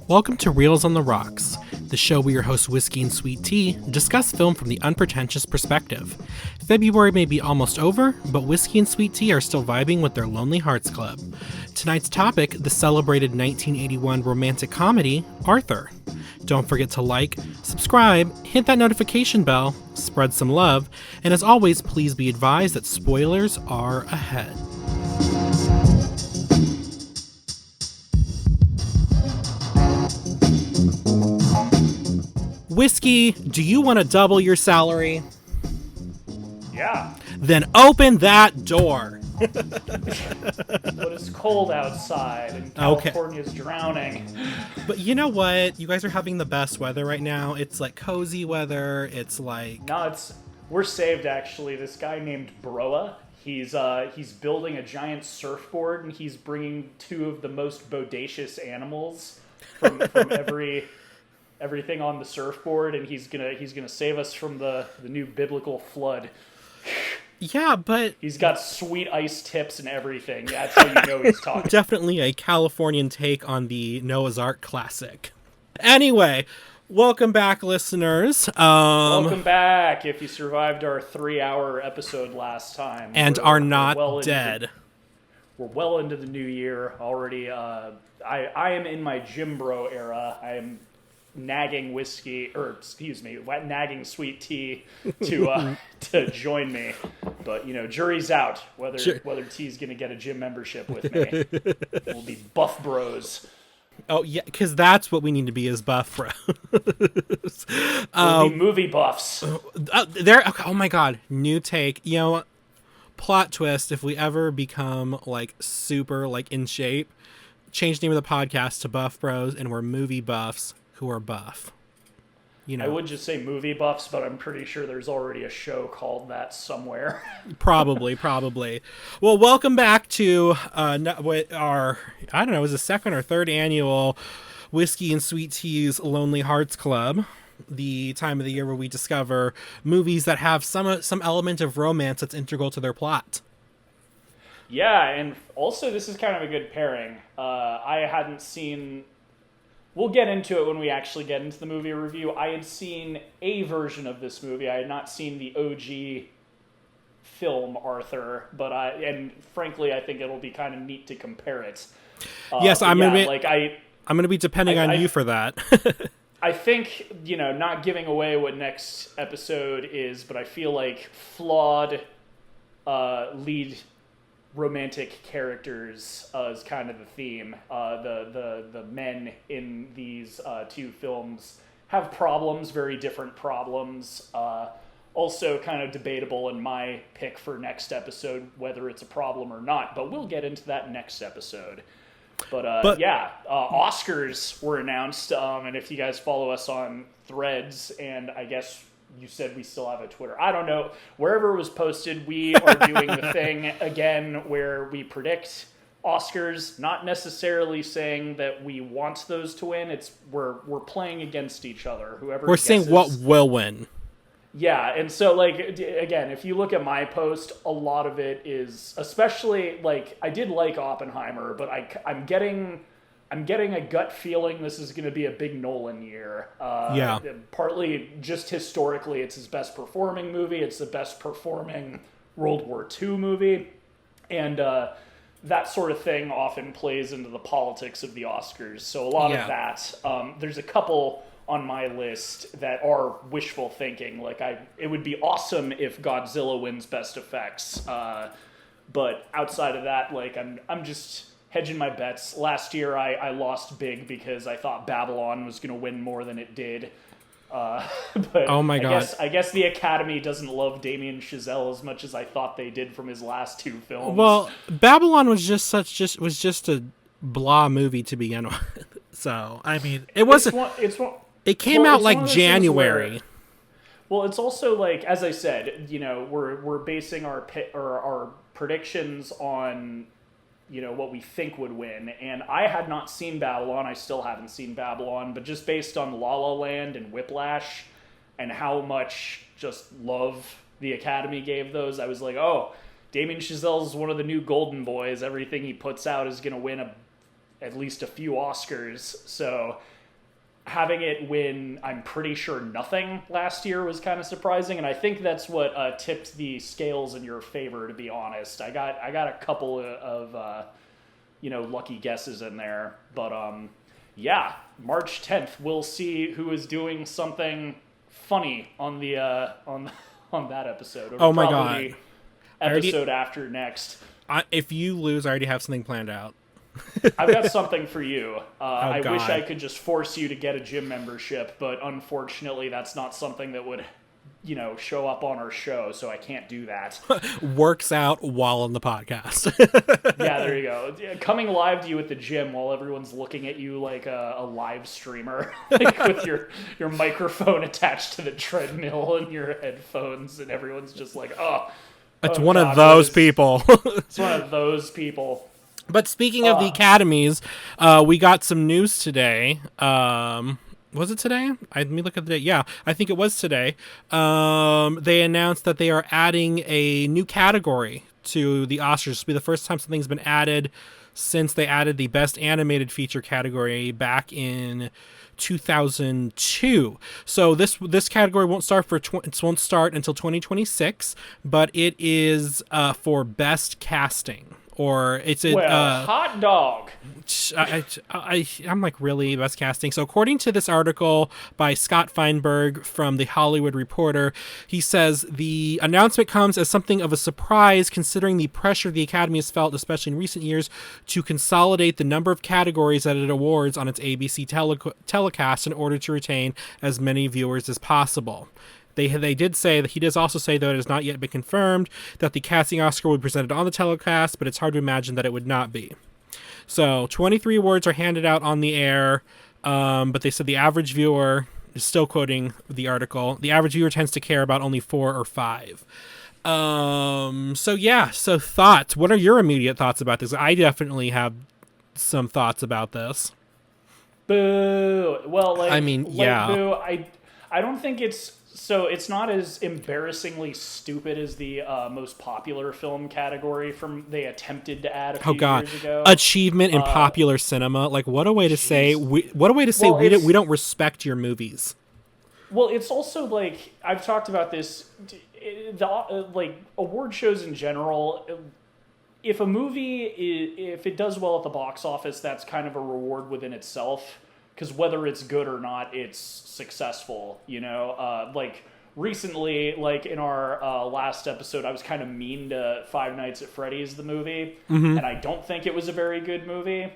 Welcome to Reels on the Rocks, the show where your hosts Whiskey and Sweet Tea discuss film from the unpretentious perspective. February may be almost over, but Whiskey and Sweet Tea are still vibing with their Lonely Hearts Club. Tonight's topic, the celebrated 1981 romantic comedy, Arthur. Don't forget to like, subscribe, hit that notification bell, spread some love, and as always, please be advised that spoilers are ahead. Whiskey, do you want to double your salary? Yeah. Then open that door. But it's cold outside and California's drowning. But you know what? You guys are having the best weather right now. It's like cozy weather. It's like... No, we're saved actually. This guy named Broa, he's building a giant surfboard and he's bringing two of the most bodacious animals from everything on the surfboard, and he's gonna save us from the new biblical flood. Yeah, but he's got sweet ice tips and everything. That's how you know he's talking. Definitely a Californian take on the Noah's Ark classic. Anyway, welcome back, listeners. Welcome back. If you survived our 3-hour episode last time and are not dead, we're well into the new year already. I am in my Jim Bro era. I am nagging nagging Sweet Tea to join me, but jury's out whether T's gonna get a gym membership with me. We'll be buff bros. Oh yeah, because that's what we need to be, is buff bros. We'll be movie buffs. Oh my god, new take. Plot twist: if we ever become like super like in shape, change the name of the podcast to Buff Bros, and we're movie buffs who are buff. I would just say movie buffs, but I'm pretty sure there's already a show called that somewhere. Probably. Well, welcome back to what our, I don't know, is the second or third annual Whiskey and Sweet Tea's Lonely Hearts Club, the time of the year where we discover movies that have some element of romance that's integral to their plot. Yeah, and also this is kind of a good pairing. I hadn't seen... We'll get into it when we actually get into the movie review. I had seen a version of this movie. I had not seen the OG film Arthur, and frankly, I think it'll be kind of neat to compare it. Yes, I'm going to be depending on you for that. I think, not giving away what next episode is, but I feel like flawed lead romantic characters is kind of the theme. The men in these two films have problems, very different problems. Also kind of debatable in my pick for next episode whether it's a problem or not, but we'll get into that next episode. But Oscars were announced, and if you guys follow us on Threads, and I guess you said we still have a Twitter. I don't know. Wherever it was posted, we are doing the thing again where we predict Oscars, not necessarily saying that we want those to win. It's we're playing against each other. We're saying what will win. Yeah, and so again, if you look at my post, a lot of it is, especially I did like Oppenheimer, but I'm getting a gut feeling this is going to be a big Nolan year. Yeah. Partly just historically, it's his best performing movie. It's the best performing World War II movie. And that sort of thing often plays into the politics of the Oscars. So a lot of that. There's a couple on my list that are wishful thinking. It would be awesome if Godzilla wins Best Effects. But outside of that, I'm just hedging my bets. Last year, I lost big because I thought Babylon was going to win more than it did. But oh my God. I guess the Academy doesn't love Damien Chazelle as much as I thought they did from his last two films. Well, Babylon was just a blah movie to begin with. So I mean, it wasn't. It came out January. Well, it's also as I said, we're basing our predictions on what we think would win. And I had not seen Babylon. I still haven't seen Babylon, but just based on La La Land and Whiplash and how much just love the Academy gave those, I was like, oh, Damien Chazelle is one of the new golden boys. Everything he puts out is going to win at least a few Oscars. So having it win, I'm pretty sure nothing last year was kind of surprising, and I think that's what tipped the scales in your favor. To be honest, I got a couple of lucky guesses in there, but yeah, March 10th, we'll see who is doing something funny on the on that episode. Oh my god! Episode after next. If you lose, I already have something planned out. I've got something for you. I God. wish I could just force you to get a gym membership, but unfortunately that's not something that would, show up on our show, so I can't do that. Works out while on the podcast. Yeah, there you go. Coming live to you at the gym while everyone's looking at you like a live streamer, like with your microphone attached to the treadmill and your headphones, and everyone's just like, it's one of those people. It's one of those people. But speaking of the academies, we got some news today. Was it today? Let me look at the date. Yeah, I think it was today. They announced that they are adding a new category to the Oscars. This will be the first time something's been added since they added the Best Animated Feature category back in 2002. So this category won't start until 2026, but it is for Best Casting. Or it's a hot dog. I'm like, really, best casting? So according to this article by Scott Feinberg from The Hollywood Reporter, he says the announcement comes as something of a surprise considering the pressure the Academy has felt, especially in recent years, to consolidate the number of categories that it awards on its ABC telecast in order to retain as many viewers as possible. They did say that he does also say, though it has not yet been confirmed, that the casting Oscar will be presented on the telecast, but it's hard to imagine that it would not be. So 23 awards are handed out on the air, but they said the average viewer, is still quoting the article, the average viewer tends to care about only 4 or 5. So thoughts. What are your immediate thoughts about this? I definitely have some thoughts about this. Boo. Well, yeah. Boo, I don't think it's... So it's not as embarrassingly stupid as the most popular film category they attempted to add a few years ago. Achievement in popular cinema. Like, what a way to say we don't respect your movies. Well, it's also like, I've talked about this, award shows in general, if a movie if it does well at the box office, that's kind of a reward within itself. Because whether it's good or not, it's successful, recently, in our last episode, I was kind of mean to Five Nights at Freddy's, the movie, and I don't think it was a very good movie.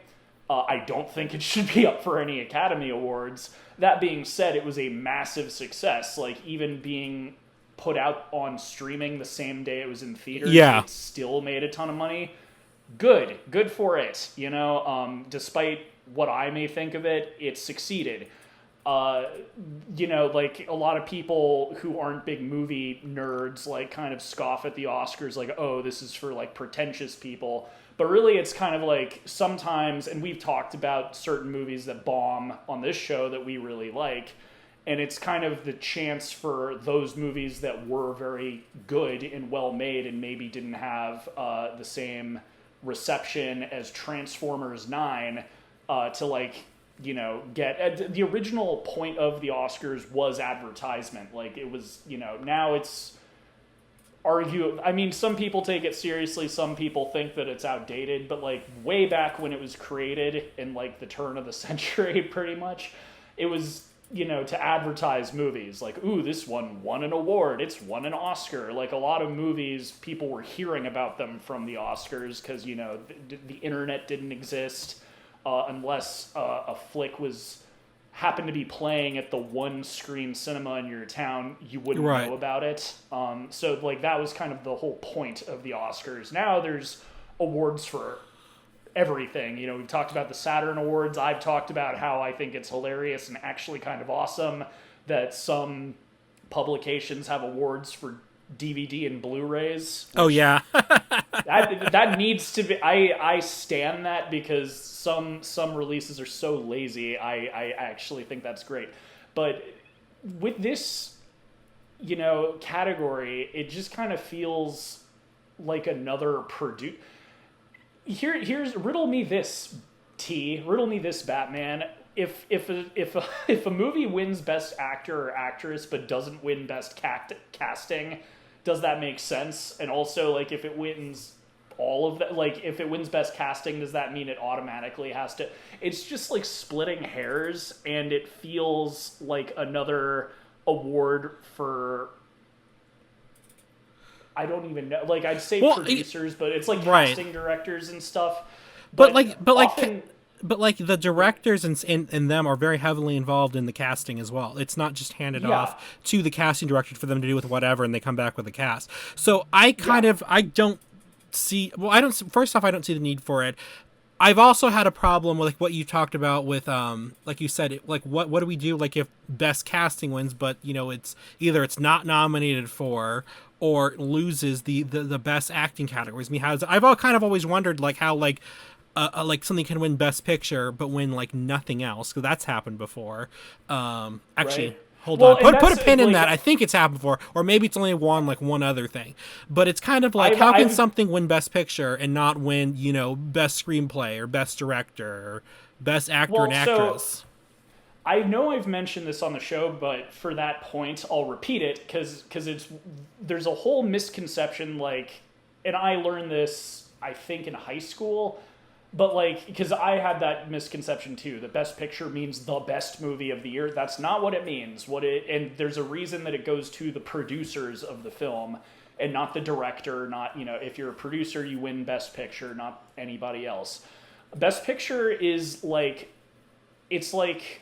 I don't think it should be up for any Academy Awards. That being said, it was a massive success, even being put out on streaming the same day it was in theaters, it still made a ton of money. Good for it, despite what I may think of it, it succeeded. A lot of people who aren't big movie nerds, kind of scoff at the Oscars, oh, this is for, pretentious people. But really, it's kind of sometimes, and we've talked about certain movies that bomb on this show that we really like, and it's kind of the chance for those movies that were very good and well-made and maybe didn't have the same reception as Transformers 9 to get the original point of the Oscars was advertisement. It was, now it's some people take it seriously, some people think that it's outdated, but way back when it was created in the turn of the century, pretty much, it was, to advertise movies. Ooh, this one won an award, it's won an Oscar. A lot of movies, people were hearing about them from the Oscars because, the internet didn't exist. Unless a flick happened to be playing at the one screen cinema in your town, you wouldn't know about it. So that was kind of the whole point of the Oscars. Now there's awards for everything. We've talked about the Saturn Awards. I've talked about how I think it's hilarious and actually kind of awesome that some publications have awards for DVD and Blu-rays. Oh yeah. that needs to be. I stand that because some releases are so lazy. I actually think that's great. But with this, category, it just kind of feels like another Here's riddle me this, Batman. if a movie wins Best Actor or Actress but doesn't win Best Casting, does that make sense? And also, like, if it wins all of that, like, if it wins Best Casting, does that mean it automatically has to? It's just like splitting hairs, and it feels like another award for, I don't even know. Like, I'd say producers, but it's like casting directors and stuff. But the directors and them are very heavily involved in the casting as well. It's not just handed off to the casting director for them to do with whatever, and they come back with a cast. So I don't see the need for it. I've also had a problem with, like, what you talked about with, like you said, like, what do we do, like, if Best Casting wins, but, you know, it's either it's not nominated for or loses the Best Acting categories. I mean, I've always wondered, like, how, like something can win Best Picture but win, like, nothing else, because that's happened before. Actually, hold on. Put a pin in that. I think it's happened before, or maybe it's only won, like, one other thing. But it's kind of like, how can something win Best Picture and not win, you know, Best Screenplay or Best Director or Best Actor and Actress? So I know I've mentioned this on the show, but for that point, I'll repeat it because there's a whole misconception, like, and I learned this, I think, in high school. But, like, because I had that misconception too, that Best Picture means the best movie of the year. That's not what it means. And there's a reason that it goes to the producers of the film and not the director. Not, you know, if you're a producer, you win Best Picture, not anybody else. Best Picture is like, it's like,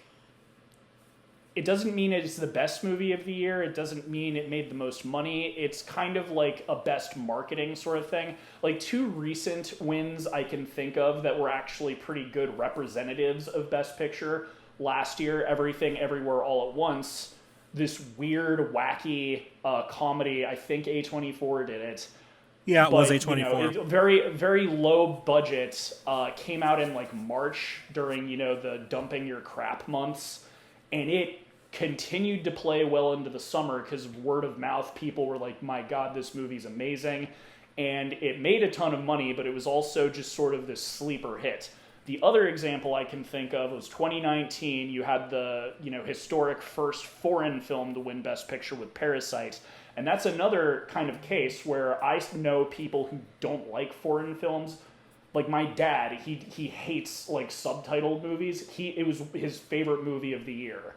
it doesn't mean it's the best movie of the year. It doesn't mean it made the most money. It's kind of like a best marketing sort of thing. Like, two recent wins I can think of that were actually pretty good representatives of Best Picture last year: Everything Everywhere All at Once, this weird, wacky comedy. I think A24 did it. Yeah, it was A24. You know, very, very low budget. Came out in, like, March during, you know, the dumping your crap months. And it continued to play well into the summer because word of mouth, people were like, my God, this movie's amazing. And it made a ton of money, but it was also just sort of this sleeper hit. The other example I can think of was 2019. You had the, you know, historic first foreign film to win Best Picture with Parasite. And that's another kind of case where I know people who don't like foreign films. Like, my dad, he hates, like, subtitled movies. It was his favorite movie of the year.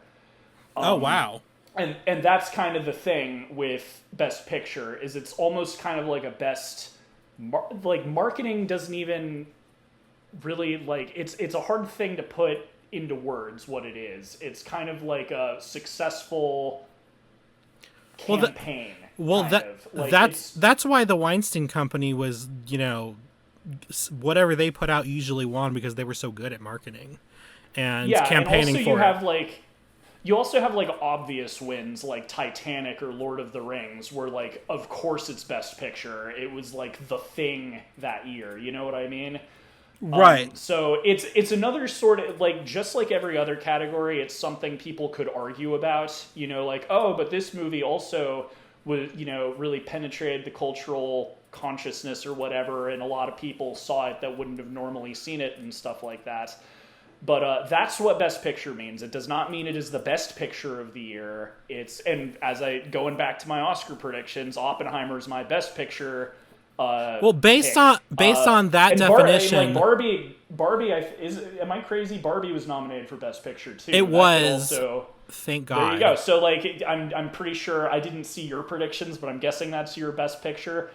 Oh, wow. And that's kind of the thing with Best Picture, is it's almost kind of like a best, like, marketing doesn't even really, like, it's a hard thing to put into words what it is. It's kind of like a successful campaign. That's why the Weinstein Company was, you know, whatever they put out usually won, because they were so good at marketing and campaigning and also you also have like obvious wins like Titanic or Lord of the Rings, where, like, of course it's Best Picture. It was like the thing that year. You know what I mean? Right. So it's another sort of, like, just like every other category, it's something people could argue about. You know, like, oh, but this movie also was, you know, really penetrated the cultural consciousness or whatever, and a lot of people saw it that wouldn't have normally seen it and stuff like that. But that's what Best Picture means. It does not mean it is the best picture of the year. And going back to my Oscar predictions, Oppenheimer's my Best Picture. Based on that definition, Barbie. Am I crazy? Barbie was nominated for Best Picture too. It was. Also, thank God. There you go. So, like, I'm pretty sure I didn't see your predictions, but I'm guessing that's your Best Picture.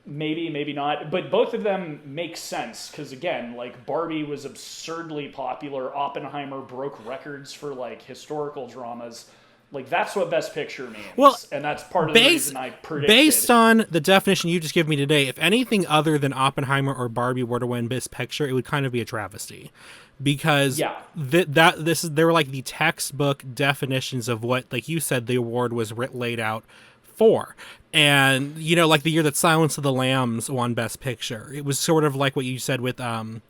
Maybe, maybe not. But both of them make sense because, again, like, Barbie was absurdly popular. Oppenheimer broke records for, like, historical dramas. Like, that's what Best Picture means. Well, and that's part of the reason I predicted. Based on the definition you just gave me today, if anything other than Oppenheimer or Barbie were to win Best Picture, it would kind of be a travesty. Because they were like the textbook definitions of what, like you said, the award was laid out for. And, you know, like the year that Silence of the Lambs won Best Picture, it was sort of like what you said with what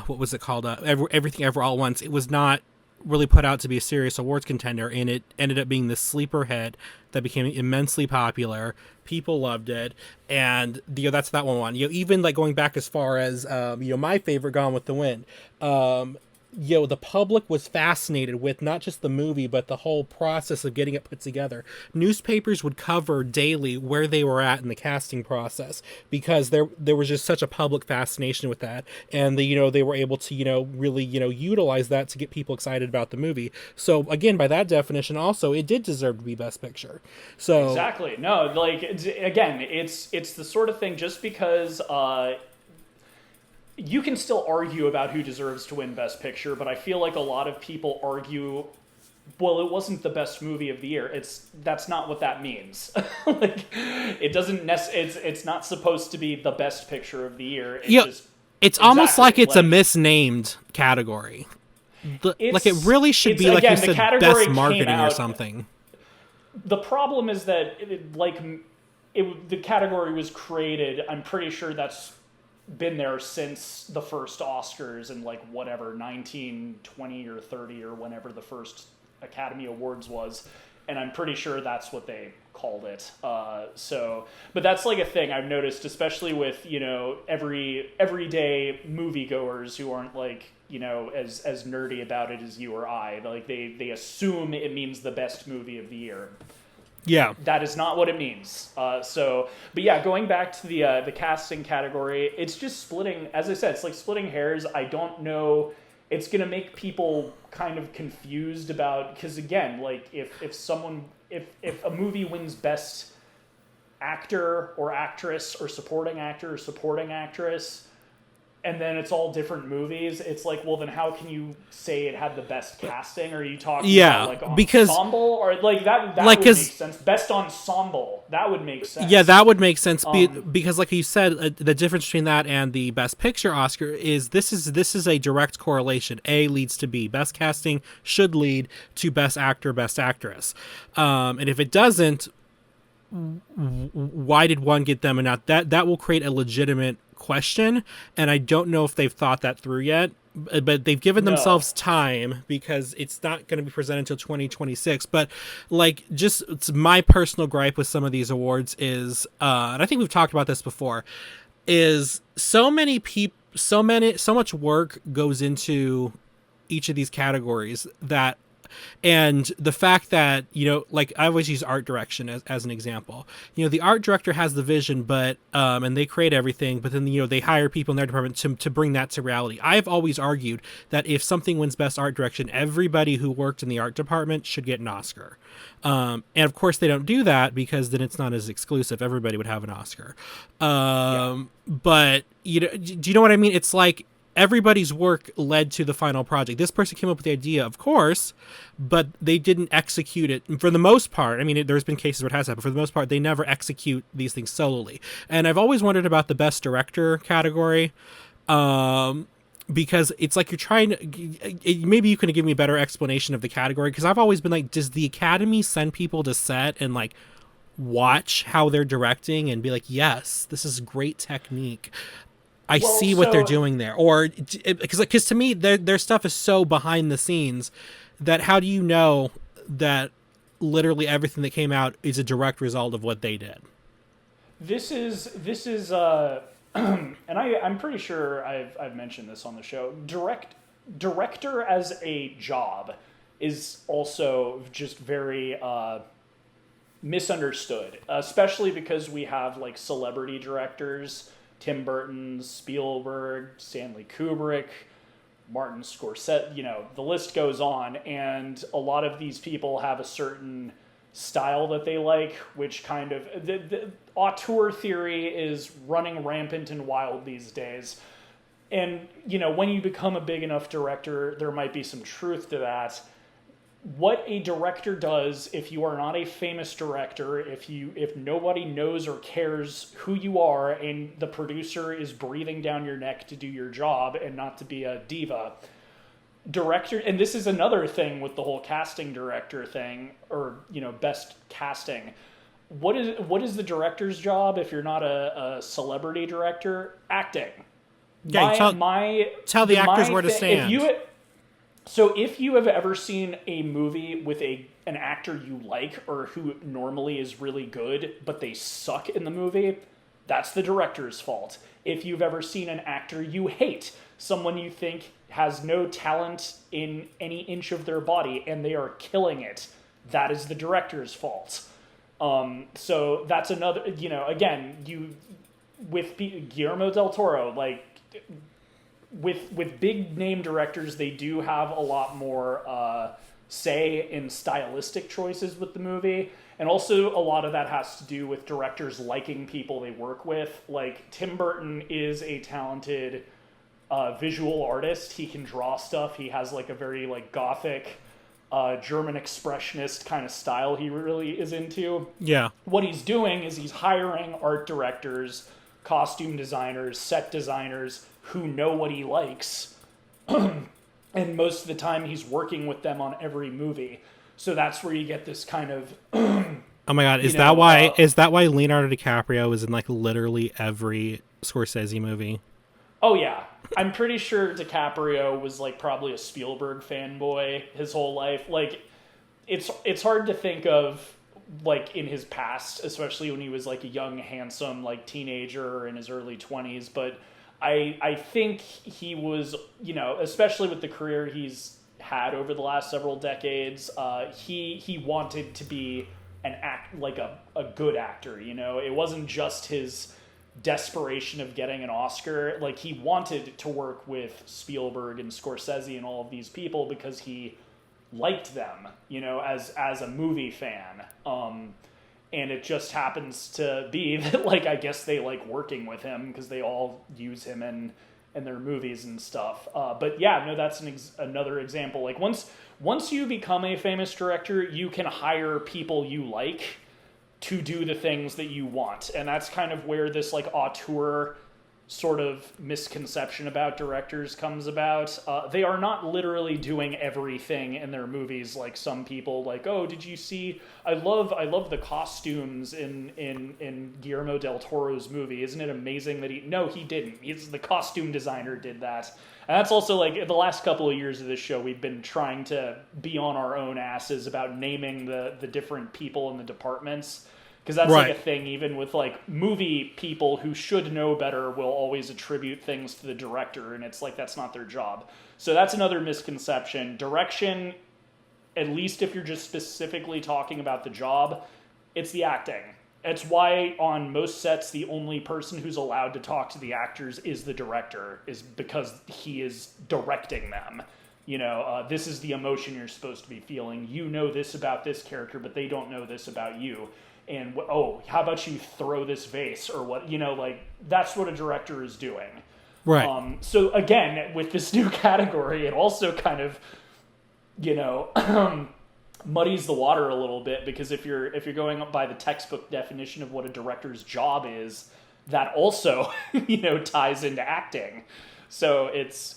was it called, Everything Ever All at Once. It was not really put out to be a serious awards contender, and it ended up being this sleeper hit that became immensely popular. People loved it, and, you know, that's that one. You know, even like going back as far as my favorite, Gone with the Wind. the public was fascinated with not just the movie but the whole process of getting it put together. Newspapers would cover daily where they were at in the casting process because there was just such a public fascination with that, and they were able to really utilize that to get people excited about the movie. So again, by that definition, also it did deserve to be Best Picture. So exactly. No, like again, it's the sort of thing, just because you can still argue about who deserves to win Best Picture, but I feel like a lot of people argue, well, it wasn't the best movie of the year. That's not what that means. Like, it doesn't it's not supposed to be the best picture of the year. It's almost like it's a misnamed category. Like it really should be, like you said, best marketing or something. The problem is that the category was created. I'm pretty sure that's been there since the first Oscars in 1920 or 30 or whenever the first Academy Awards was, and I'm pretty sure that's what they called it. But that's a thing I've noticed, especially with everyday moviegoers who aren't as nerdy about it as you or I. They assume it means the best movie of the year. Yeah, that is not what it means. But yeah, going back to the casting category, it's just splitting. As I said, it's like splitting hairs. I don't know. It's gonna make people kind of confused about, because again, if a movie wins Best Actor or Actress or Supporting Actor or Supporting Actress, and then it's all different movies, it's like, well, then how can you say it had the best casting? Or are you talking about because ensemble? Or that would make sense. Best ensemble, that would make sense. Yeah, that would make sense because, like you said, the difference between that and the Best Picture Oscar is this is a direct correlation. A leads to B. Best casting should lead to Best Actor, Best Actress. And if it doesn't, why did one get them and not that will create a legitimate question, and I don't know if they've thought that through yet, but they've given themselves time because it's not going to be presented until 2026. But it's my personal gripe with some of these awards is and I think we've talked about this before, is so much work goes into each of these categories that. And the fact that, I always use art direction as an example. The art director has the vision, but and they create everything, but then, they hire people in their department to bring that to reality. I've always argued that if something wins Best Art Direction, everybody who worked in the art department should get an Oscar. And of course they don't do that because then it's not as exclusive. Everybody would have an Oscar. But, do you know what I mean? It's like, everybody's work led to the final project. This person came up with the idea, of course, but they didn't execute it for the most part. I mean, there's been cases where it has happened. For the most part, they never execute these things solely. And I've always wondered about the Best Director category, because it's like you're trying to... Maybe you can give me a better explanation of the category, because I've always been like, does the Academy send people to set and watch how they're directing and be like, yes, this is great technique. I see what they're doing there, or because to me their stuff is so behind the scenes that how do you know that literally everything that came out is a direct result of what they did? This is and I'm pretty sure I've mentioned this on the show. Director as a job is also just very misunderstood, especially because we have celebrity directors. Tim Burton, Spielberg, Stanley Kubrick, Martin Scorsese, the list goes on. And a lot of these people have a certain style that they like, which kind of... The auteur theory is running rampant and wild these days. And, when you become a big enough director, there might be some truth to that. What a director does, if you are not a famous director, if nobody knows or cares who you are, and the producer is breathing down your neck to do your job and not to be a diva, director... And this is another thing with the whole casting director thing, or best casting. What is the director's job if you're not a celebrity director? Acting. Yeah, tell the actors where to stand. So if you have ever seen a movie with an actor you like, or who normally is really good, but they suck in the movie, that's the director's fault. If you've ever seen an actor you hate, someone you think has no talent in any inch of their body and they are killing it, that is the director's fault. So that's another, again, with Guillermo del Toro, like with big name directors, they do have a lot more say in stylistic choices with the movie. And also a lot of that has to do with directors liking people they work with. Like Tim Burton is a talented visual artist. He can draw stuff. He has like a very like gothic German expressionist kind of style he really is into. Yeah. What he's doing is he's hiring art directors, costume designers, set designers who know what he likes. And most of the time he's working with them on every movie. So that's where you get this kind of oh my god, is that why Leonardo DiCaprio is in like literally every Scorsese movie? Oh yeah. I'm pretty sure DiCaprio was like probably a Spielberg fanboy his whole life. Like it's hard to think of like in his past, especially when he was like a young, handsome like teenager in his early 20s, but I think he was, especially with the career he's had over the last several decades, he wanted to be a good actor. It wasn't just his desperation of getting an Oscar. Like he wanted to work with Spielberg and Scorsese and all of these people because he liked them, as a movie fan. And it just happens to be that, like, I guess they like working with him because they all use him in their movies and stuff. But yeah, no, that's another example. Like once you become a famous director, you can hire people you like to do the things that you want. And that's kind of where this like auteur sort of misconception about directors comes about. They are not literally doing everything in their movies like some people like, oh, did you see, I love the costumes in Guillermo del Toro's movie. Isn't it amazing that he didn't. The costume designer did that. And that's also like in the last couple of years of this show, we've been trying to be on our own asses about naming the different people in the departments. Because that's right. Like a thing, even with like movie people who should know better will always attribute things to the director, and it's like that's not their job. So that's another misconception. Direction, at least if you're just specifically talking about the job, it's the acting. It's why on most sets the only person who's allowed to talk to the actors is the director, is because he is directing them. This is the emotion you're supposed to be feeling. You know this about this character, but they don't know this about you. And, how about you throw this vase or what, like that's what a director is doing. Right. So again, with this new category, it also kind of, muddies the water a little bit, because if you're going by the textbook definition of what a director's job is, that also, ties into acting. So it's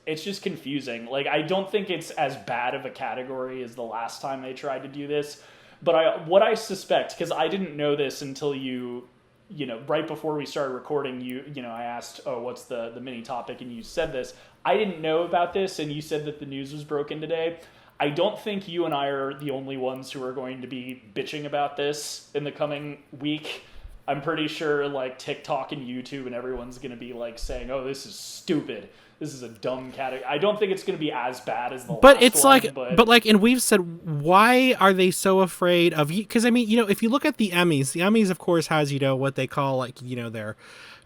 just confusing. Like, I don't think it's as bad of a category as the last time they tried to do this. But what I suspect, because I didn't know this until right before we started recording, I asked, what's the mini topic? And you said this. I didn't know about this, and you said that the news was broken today. I don't think you and I are the only ones who are going to be bitching about this in the coming week. I'm pretty sure, like, TikTok and YouTube and everyone's going to be, like, saying, oh, this is stupid. This is a dumb category. I don't think it's going to be as bad as the last one. But and we've said, why are they so afraid of you? Because I mean, if you look at the Emmys, of course has what they call like their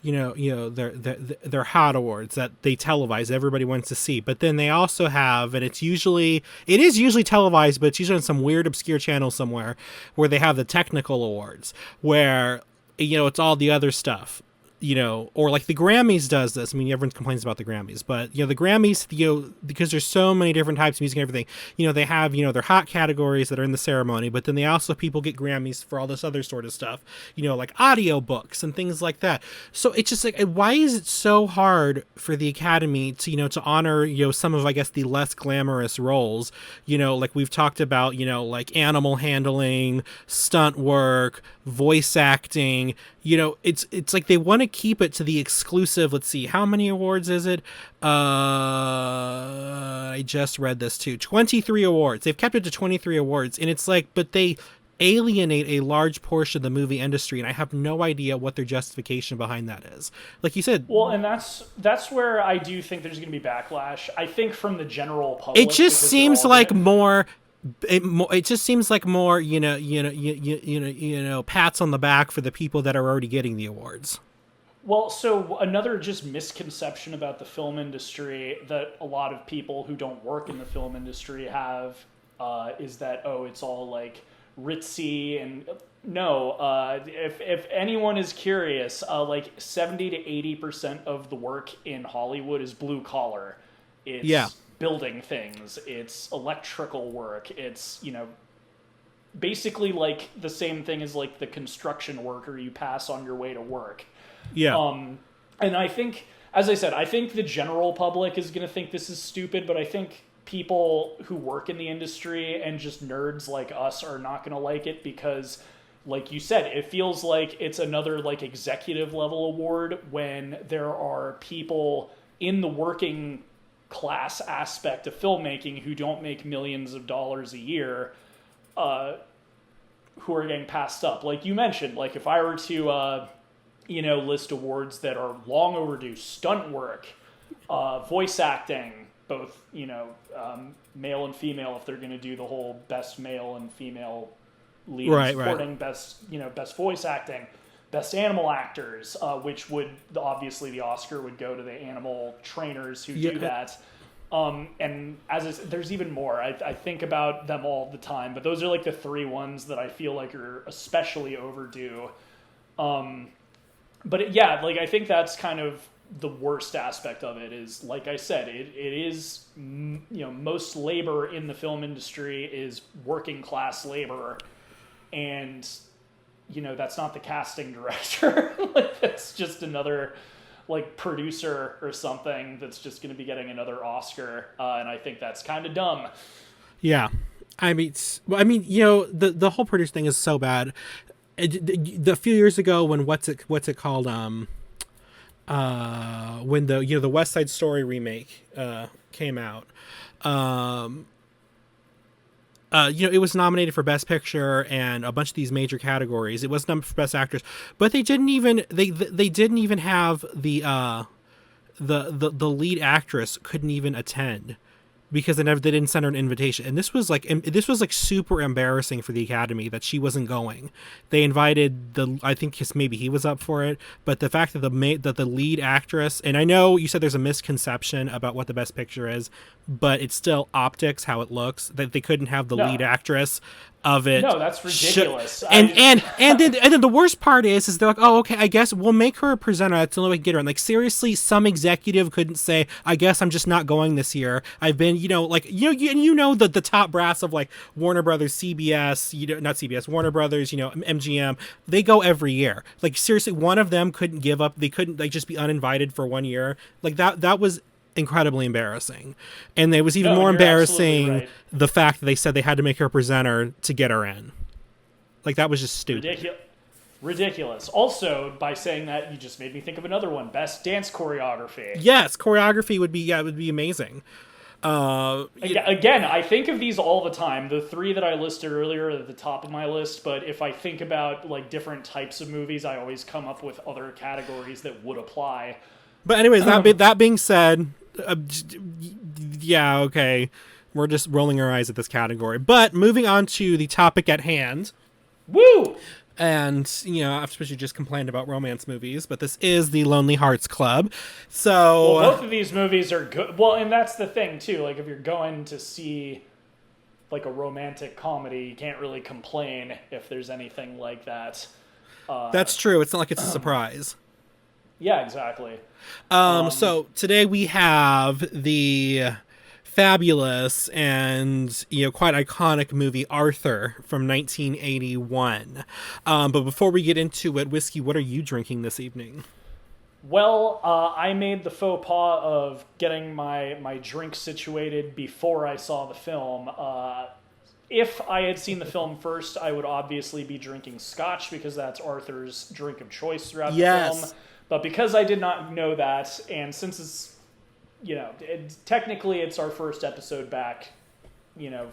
their hot awards that they televise. Everybody wants to see, but then they also have, and it is usually televised, but it's usually on some weird obscure channel somewhere where they have the technical awards where it's all the other stuff. Or like the Grammys does this. I mean, everyone complains about the Grammys, but the Grammys, because there's so many different types of music and everything, they have, their hot categories that are in the ceremony, but then they also, people get Grammys for all this other sort of stuff, like audio books and things like that. So it's just like, why is it so hard for the Academy to, to honor, some of, I guess, the less glamorous roles, like we've talked about, like animal handling, stunt work, voice acting, it's like they want to keep it to the exclusive. Let's see, how many awards is it? I just read this too. 23 awards. They've kept it to 23 awards, and it's like, but they alienate a large portion of the movie industry, and I have no idea what their justification behind that is. Like you said, Well, and that's where I do think there's going to be backlash. I think from the general public, it just because seems they're all like gonna- more. It just seems like more, pats on the back for the people that are already getting the awards. Well, so another just misconception about the film industry that a lot of people who don't work in the film industry have is that, oh, it's all like ritzy and no. If anyone is curious, like 70 to 80% of the work in Hollywood is blue collar. It's building things. It's electrical work. It's, basically like the same thing as like the construction worker you pass on your way to work. Yeah. And I think, as I said, I think the general public is going to think this is stupid, but I think people who work in the industry and just nerds like us are not going to like it because, like you said, it feels like it's another like executive level award when there are people in the working class aspect of filmmaking who don't make millions of dollars a year, who are getting passed up. Like you mentioned, like if I were to, list awards that are long overdue: stunt work, voice acting, both, male and female, if they're going to do the whole best male and female lead supporting, best voice acting, best animal actors, which would obviously the Oscar would go to the animal trainers who do that. And there's even more. I think about them all the time, but those are like the three ones that I feel like are especially overdue. But I think that's kind of the worst aspect of it is, like I said, it is, most labor in the film industry is working class labor, and, that's not the casting director. Like, that's just another, like, producer or something that's just going to be getting another Oscar, and I think that's kind of dumb. Yeah. The whole producer thing is so bad. A few years ago when what's it called when the West Side Story remake came out, it was nominated for Best Picture and a bunch of these major categories. It was nominated for Best Actress, but they didn't even have the lead actress couldn't even attend because they didn't send her an invitation. And this was like super embarrassing for the Academy that she wasn't going. They invited I think maybe he was up for it, but the fact that the lead actress, and I know you said there's a misconception about what the Best Picture is, but it's still optics, how it looks, that they couldn't have the lead actress of it. No, that's ridiculous. And then the worst part is they're like, oh, okay, I guess we'll make her a presenter. That's the only way we can get her. And like, seriously, some executive couldn't say, I guess I'm just not going this year. I've been, the top brass of like Warner Brothers, CBS, not CBS, Warner Brothers, MGM, they go every year. Like, seriously, one of them couldn't give up. They couldn't like just be uninvited for 1 year. Like that was incredibly embarrassing. And it was even more embarrassing the fact that they said they had to make her a presenter to get her in. Like, that was just stupid. Ridiculous. Also, by saying that, you just made me think of another one: best dance choreography. Yes, choreography would be amazing. Again, I think of these all the time. The three that I listed earlier are at the top of my list, but if I think about like different types of movies, I always come up with other categories that would apply. But anyways, that being said, okay, we're just rolling our eyes at this category. But moving on to the topic at hand. Woo! you just complained about romance movies, but this is the Lonely Hearts Club. So both of these movies are good. Well, and that's the thing too. Like, if you're going to see like a romantic comedy, you can't really complain if there's anything like that. That's true. It's not like it's a surprise. Yeah, exactly. So today we have the fabulous and quite iconic movie Arthur from 1981. But before we get into it, Whiskey, what are you drinking this evening? Well, I made the faux pas of getting my drink situated before I saw the film. If I had seen the film first, I would obviously be drinking scotch because that's Arthur's drink of choice throughout the film. But because I did not know that, and since it's, technically it's our first episode back,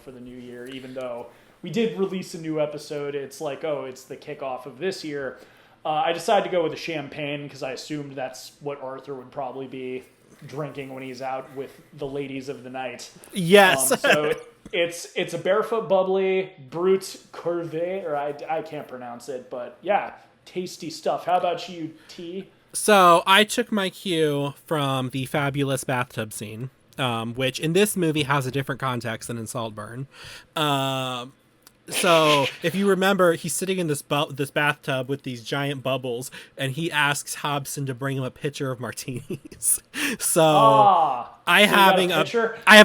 for the new year, even though we did release a new episode. It's like, oh, it's the kickoff of this year. I decided to go with a champagne because I assumed that's what Arthur would probably be drinking when he's out with the ladies of the night. Yes. So it's a Barefoot Bubbly Brut Curvé, or I can't pronounce it, but yeah, tasty stuff. How about you, T? So I took my cue from the fabulous bathtub scene, which in this movie has a different context than in Saltburn. So if you remember, he's sitting in this bathtub with these giant bubbles, and he asks Hobson to bring him a pitcher of martinis. So I have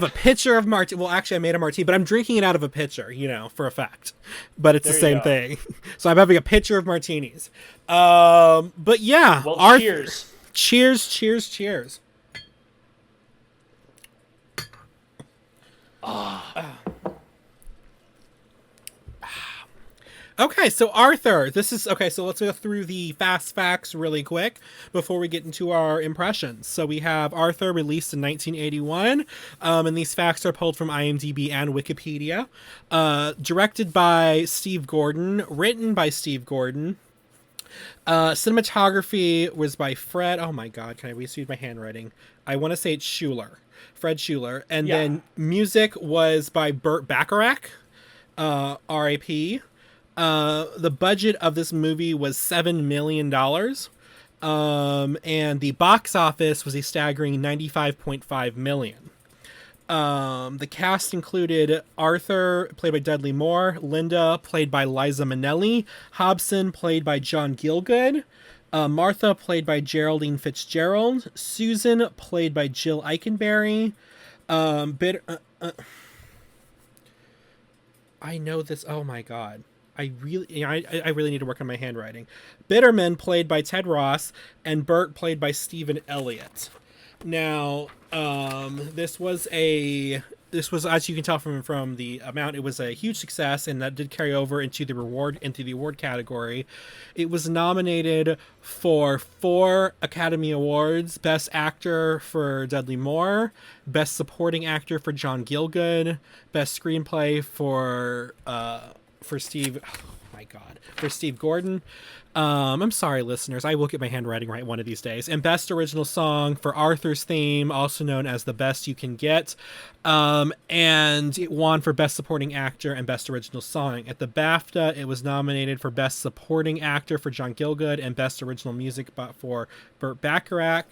a pitcher of martini. Well, actually, I made a martini, but I'm drinking it out of a pitcher, for a fact. But it's the same thing. So I'm having a pitcher of martinis. But yeah, well, cheers. Cheers. Okay, so Arthur, so let's go through the fast facts really quick before we get into our impressions. So we have Arthur, released in 1981, and these facts are pulled from IMDb and Wikipedia. Directed by Steve Gordon, written by Steve Gordon. Cinematography was by Fred, oh my god, can I read my handwriting? I want to say it's Fred Schuler. And then music was by Burt Bacharach, R.I.P., the budget of this movie was $7 million. And the box office was a staggering $95.5 million. The cast included Arthur, played by Dudley Moore, Linda, played by Liza Minnelli, Hobson, played by John Gielgud, Martha, played by Geraldine Fitzgerald, Susan, played by Jill Eikenberry, I know this, oh my god. I really need to work on my handwriting. Bitterman, played by Ted Ross, and Bert, played by Stephen Elliott. Now, this was, as you can tell from the amount, it was a huge success, and that did carry over into the award category. It was nominated for 4 Academy Awards: Best Actor for Dudley Moore, Best Supporting Actor for John Gielgud, Best Screenplay for Steve Gordon. I'm sorry, listeners. I will get my handwriting right one of these days. And Best Original Song for Arthur's Theme, also known as The Best You Can Get. And it won for Best Supporting Actor and Best Original Song. At the BAFTA, it was nominated for Best Supporting Actor for John Gielgud and Best Original Music for Burt Bacharach.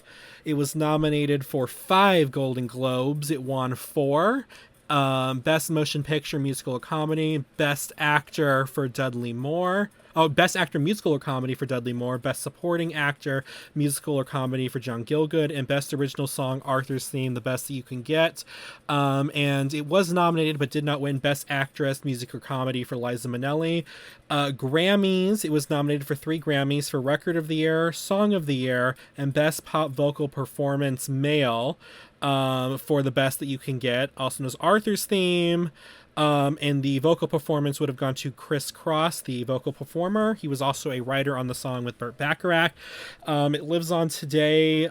It was nominated for 5 Golden Globes. It won 4. Best Motion Picture, Musical or Comedy, Best Actor for Dudley Moore. Best Actor, Musical or Comedy for Dudley Moore, Best Supporting Actor, Musical or Comedy for John Gielgud, and Best Original Song, Arthur's Theme, The Best That You Can Get. And it was nominated but did not win Best Actress, Music or Comedy for Liza Minnelli. Grammys, it was nominated for 3 Grammys for Record of the Year, Song of the Year, and Best Pop Vocal Performance Male. For The Best That You Can Get, also known as Arthur's Theme. And the vocal performance would have gone to Chris Cross, the vocal performer. He was also a writer on the song with Burt Bacharach. It lives on today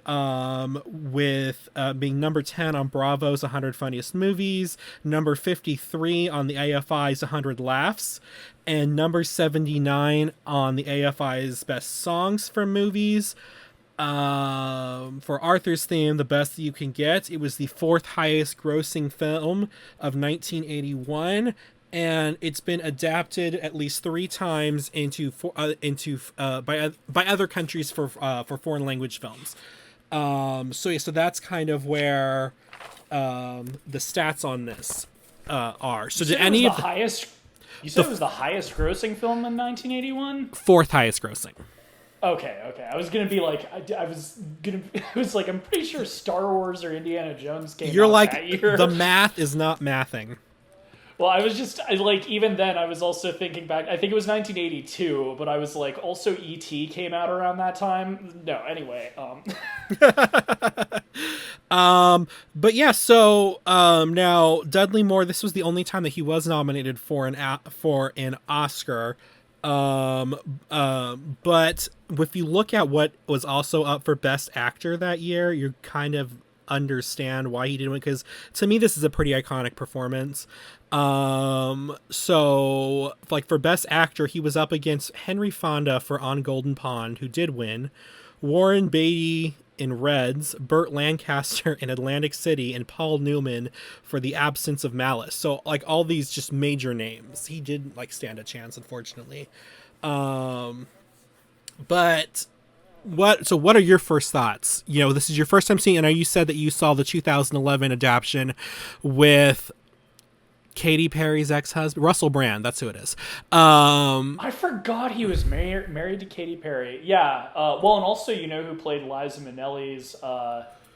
with being number 10 on Bravo's 100 Funniest Movies, number 53 on the AFI's 100 Laughs, and number 79 on the AFI's Best Songs for Movies. For Arthur's Theme, The Best That You Can Get, it was the 4th highest grossing film of 1981, and it's been adapted at least 3 times by other countries for foreign language films. So that's kind of where the stats on this are. So did any of highest? You said it was the highest grossing film in 1981? 4th highest grossing. Okay. I was gonna be like, I'm pretty sure Star Wars or Indiana Jones came out that year. The math is not mathing. Well, I was just even then I was also thinking back. I think it was 1982, but I was like, also E.T. came out around that time. No, anyway. But yeah, so now Dudley Moore. This was the only time that he was nominated for an Oscar. But if you look at what was also up for Best Actor that year, you're kind of understand why he didn't win, because to me this is a pretty iconic performance. So like for Best Actor, he was up against Henry Fonda for On Golden Pond, who did win, Warren Beatty in Reds, Burt Lancaster in Atlantic City, and Paul Newman for The Absence of Malice. So like all these just major names. He didn't like stand a chance, unfortunately. But what are your first thoughts? You know, this is your first time seeing, and you said that you saw the 2011 adaptation with Katy Perry's ex-husband, Russell Brand. That's who it is. I forgot he was married to Katy Perry. Yeah. Well, and also, you know who played Liza Minnelli's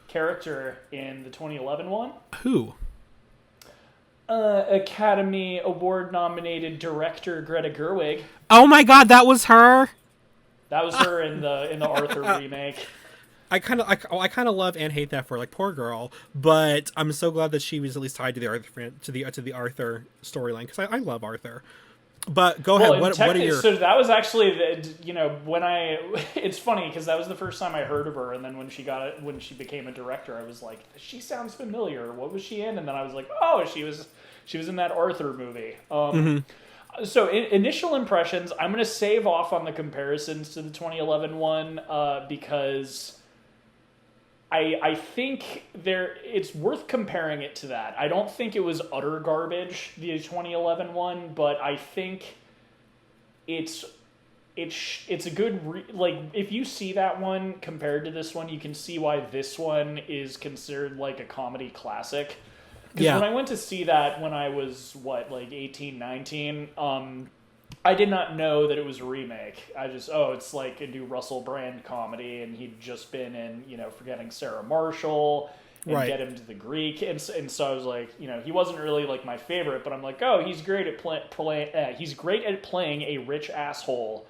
character in the 2011 one? Who? Academy Award nominated director Greta Gerwig. Oh my God, that was her. That was her in the Arthur remake. I kind of love and hate that for like poor girl, but I'm so glad that she was at least tied to the Arthur storyline, because I love Arthur. But go ahead. What are your? So that was actually when it's funny because that was the first time I heard of her, and then when she became a director, I was like, she sounds familiar. What was she in? And then I was like, oh, she was in that Arthur movie. So initial impressions, I'm going to save off on the comparisons to the 2011 one because I think it's worth comparing it to that. I don't think it was utter garbage, the 2011 one, but I think it's a good if you see that one compared to this one, you can see why this one is considered like a comedy classic. Because when I went to see that when I was 18, 19, I did not know that it was a remake. I just, it's like a new Russell Brand comedy, and he'd just been in, Forgetting Sarah Marshall, and Get Him to the Greek, and so I was like, he wasn't really like my favorite, but I'm like, he's great at playing a rich asshole.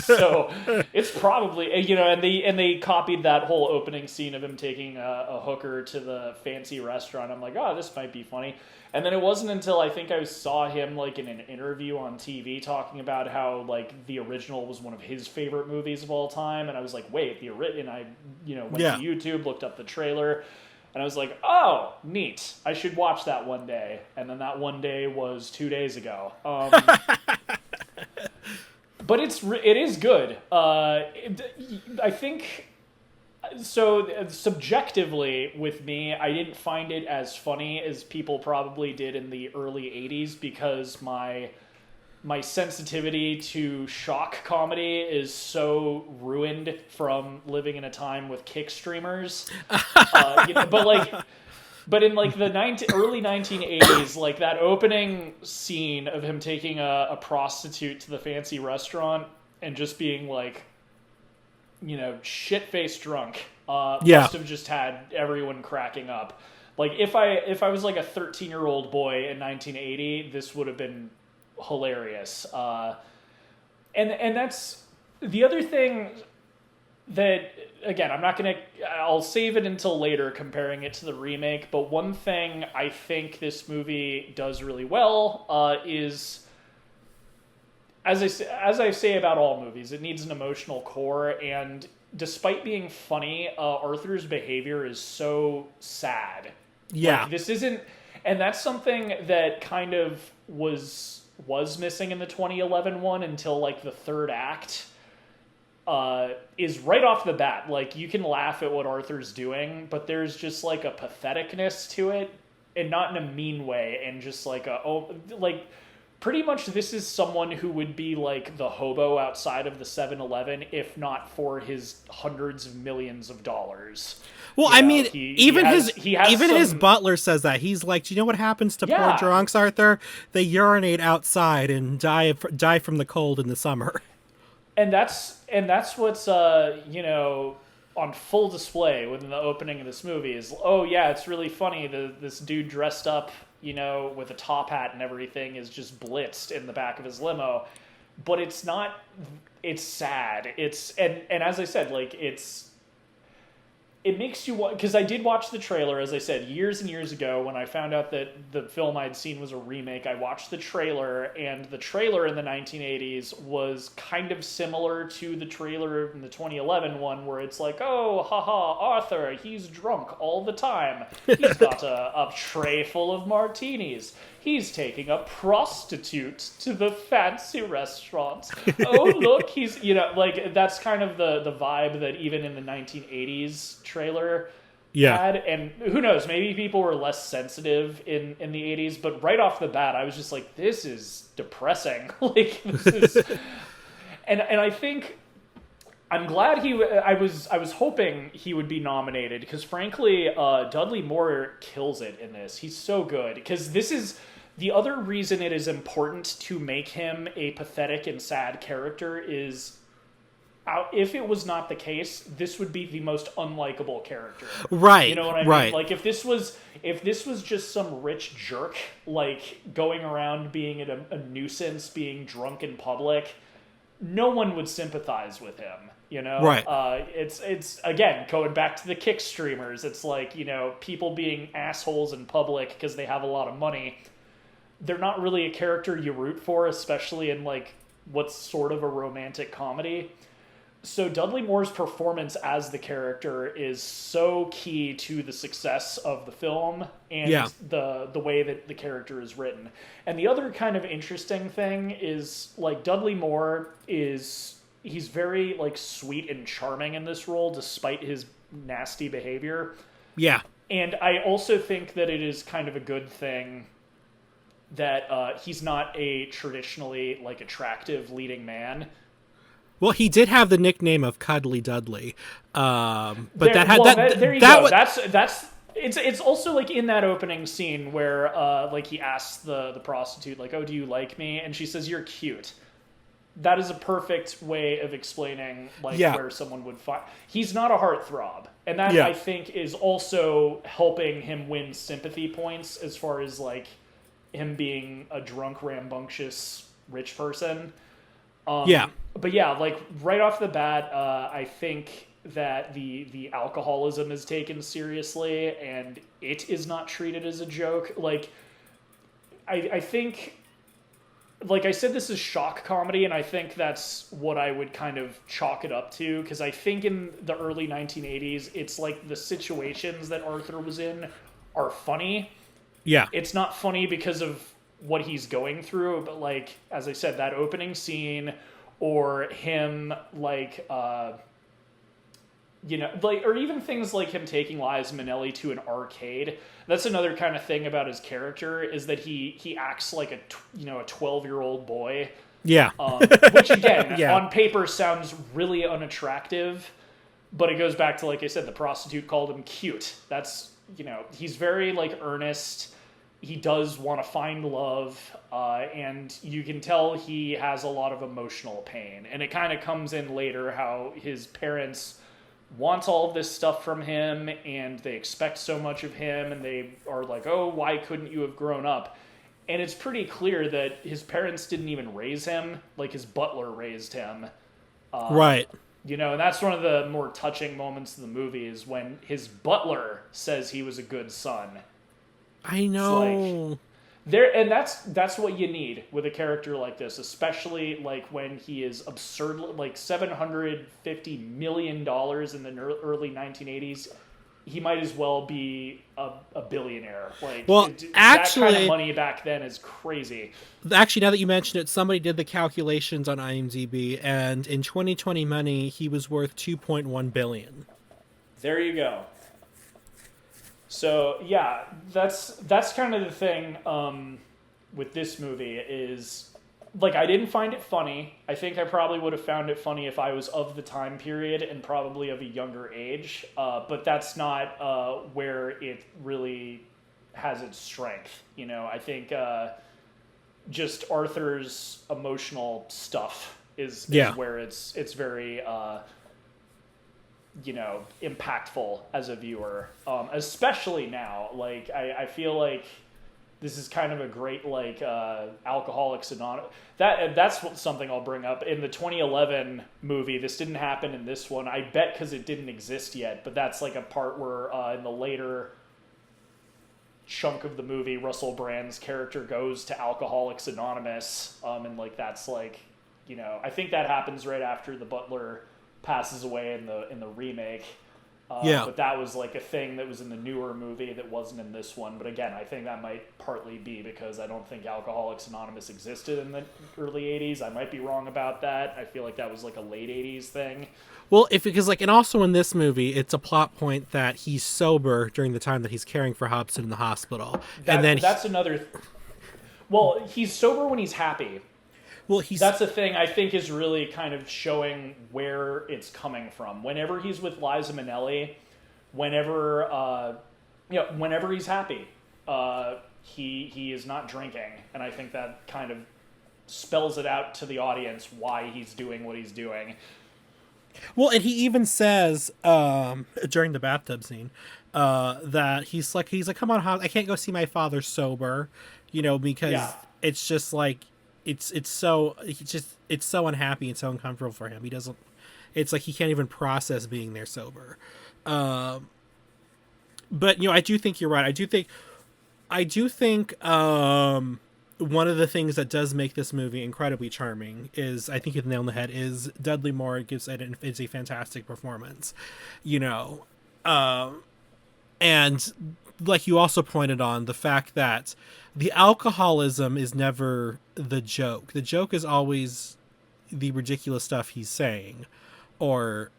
So it's probably, and they copied that whole opening scene of him taking a hooker to the fancy restaurant. I'm like, this might be funny. And then it wasn't until I think I saw him like in an interview on TV talking about how like the original was one of his favorite movies of all time. And I was like, wait, and I, went to YouTube, looked up the trailer, and I was like, oh, neat. I should watch that one day. And then that one day was 2 days ago. But it is good. I think so. Subjectively, with me, I didn't find it as funny as people probably did in the early '80s because my sensitivity to shock comedy is so ruined from living in a time with kick streamers. But in like the early 1980s, like that opening scene of him taking a prostitute to the fancy restaurant and just being like, shit-faced drunk, must have just had everyone cracking up. Like if I was like a 13-year-old boy in 1980, this would have been hilarious. And that's the other thing that, again, I'll save it until later comparing it to the remake, but one thing I think this movie does really well is, as I say about all movies, it needs an emotional core, and despite being funny, Arthur's behavior is so sad. Yeah. Like, this isn't, and that's something that kind of was missing in the 2011 one until like the third act. Is right off the bat. Like, you can laugh at what Arthur's doing, but there's just like a patheticness to it, and not in a mean way, and just like pretty much this is someone who would be like the hobo outside of the 7-Eleven if not for his hundreds of millions of dollars. Well, I mean, his butler says that. He's like, do you know what happens to poor drunks, Arthur? They urinate outside and die from the cold in the summer. And that's what's on full display within the opening of this movie is, it's really funny. This dude dressed up, with a top hat and everything is just blitzed in the back of his limo. But it's not, it's sad. And as I said, like it's it makes you want, because I did watch the trailer, as I said, years and years ago when I found out that the film I'd seen was a remake. I watched the trailer, and the trailer in the 1980s was kind of similar to the trailer in the 2011 one, where it's like, oh, haha, Arthur, he's drunk all the time. He's got a tray full of martinis. He's taking a prostitute to the fancy restaurant. Oh, look, he's, like, that's kind of the vibe that even in the 1980s trailer had. And who knows, maybe people were less sensitive in the 80s, but right off the bat, I was just like, this is depressing. Like, this is... and I think... I'm glad I was hoping he would be nominated, because frankly, Dudley Moore kills it in this. He's so good, because this is the other reason it is important to make him a pathetic and sad character is, if it was not the case, this would be the most unlikable character. Right. You know what I mean? Like, if this was just some rich jerk, like, going around being a nuisance, being drunk in public, no one would sympathize with him. Right. It's again, going back to the kick streamers. It's like, people being assholes in public because they have a lot of money. They're not really a character you root for, especially in like what's sort of a romantic comedy. So Dudley Moore's performance as the character is so key to the success of the film and the way that the character is written. And the other kind of interesting thing is, like, Dudley Moore he's very, like, sweet and charming in this role despite his nasty behavior. Yeah. And I also think that it is kind of a good thing that he's not a traditionally, like, attractive leading man. Well, he did have the nickname of Cuddly Dudley, but there you go. It's also like in that opening scene where like he asks the prostitute, like, "Oh, do you like me?" and she says, "You're cute." That is a perfect way of explaining where someone would find. He's not a heartthrob, and that I think is also helping him win sympathy points as far as like him being a drunk, rambunctious rich person. But yeah, like right off the bat, I think that the alcoholism is taken seriously and it is not treated as a joke. Like, I think, like I said, this is shock comedy, and I think that's what I would kind of chalk it up to, because I think in the early 1980s, it's like the situations that Arthur was in are funny. Yeah. It's not funny because of what he's going through, but like, as I said, that opening scene, or him like or even things like him taking Liza Minnelli to an arcade. That's another kind of thing about his character, is that he acts like a 12-year-old boy. Yeah. Which again, on paper sounds really unattractive, but it goes back to, like I said, the prostitute called him cute. That's, he's very like earnest. He does want to find love, and you can tell he has a lot of emotional pain. And it kind of comes in later how his parents want all of this stuff from him, and they expect so much of him, and they are like, oh, why couldn't you have grown up? And it's pretty clear that his parents didn't even raise him. Like, his butler raised him. Right. And that's one of the more touching moments of the movie, is when his butler says he was a good son. I know. And that's what you need with a character like this, especially like when he is absurd, like $750 million in the early 1980s. He might as well be a billionaire. Like, well, actually, that kind of money back then is crazy. Actually, now that you mention it, somebody did the calculations on IMDb, and in 2020 money, he was worth $2.1 billion. There you go. So yeah, that's kind of the thing with this movie is, like, I didn't find it funny. I think I probably would have found it funny if I was of the time period and probably of a younger age, but that's not where it really has its strength. I think just Arthur's emotional stuff is where it's very impactful as a viewer, especially now. Like, I feel like this is kind of a great like Alcoholics Anonymous. That's something I'll bring up in the 2011 movie. This didn't happen in this one, I bet, because it didn't exist yet. But that's like a part where in the later chunk of the movie, Russell Brand's character goes to Alcoholics Anonymous, and like that's like, you know, I think that happens right after the butler passes away in the remake. But that was like a thing that was in the newer movie that wasn't in this one. But again, I think that might partly be because I don't think Alcoholics Anonymous existed in the early 80s. I might be wrong about that. I feel like that was like a late 80s thing. Well, because like, and also in this movie, it's a plot point that he's sober during the time that he's caring for Hobson in the hospital. And then that's another... Well, he's sober when he's happy. Well, that's the thing I think is really kind of showing where it's coming from. Whenever he's with Liza Minnelli, whenever he's happy, he is not drinking, and I think that kind of spells it out to the audience why he's doing what he's doing. Well, and he even says during the bathtub scene that he's like, come on, I can't go see my father sober, you know, because it's just like. It's so unhappy and so uncomfortable for him. It's like he can't even process being there sober. But you know, I do think you're right. I do think one of the things that does make this movie incredibly charming is, I think you nailed the head, is Dudley Moore gives it it's a fantastic performance, you know, and like you also pointed on the fact that the alcoholism is never the joke. The joke is always the ridiculous stuff he's saying or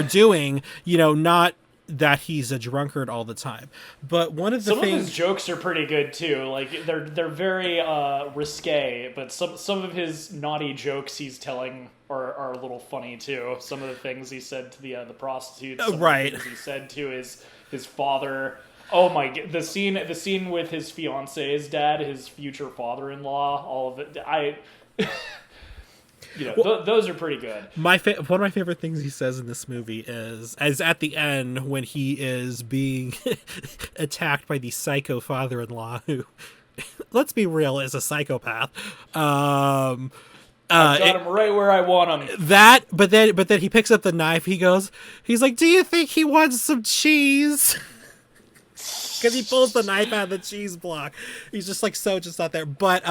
doing, you know, not that he's a drunkard all the time. But one of the some of his jokes are pretty good too. Like they're very risque, but some of his naughty jokes he's telling are a little funny too. Some of the things he said to the prostitutes, right? He said to his father. Oh my! The scene with his fiance's dad, his future father-in-law, all of it. Those are pretty good. One of my favorite things he says in this movie is at the end when he is being attacked by the psycho father-in-law who, let's be real, is a psychopath. I got him right where I want him. But then he picks up the knife. He's like, "Do you think he wants some cheese?" Because he pulls the knife out of the cheese block. He's just like just not there. But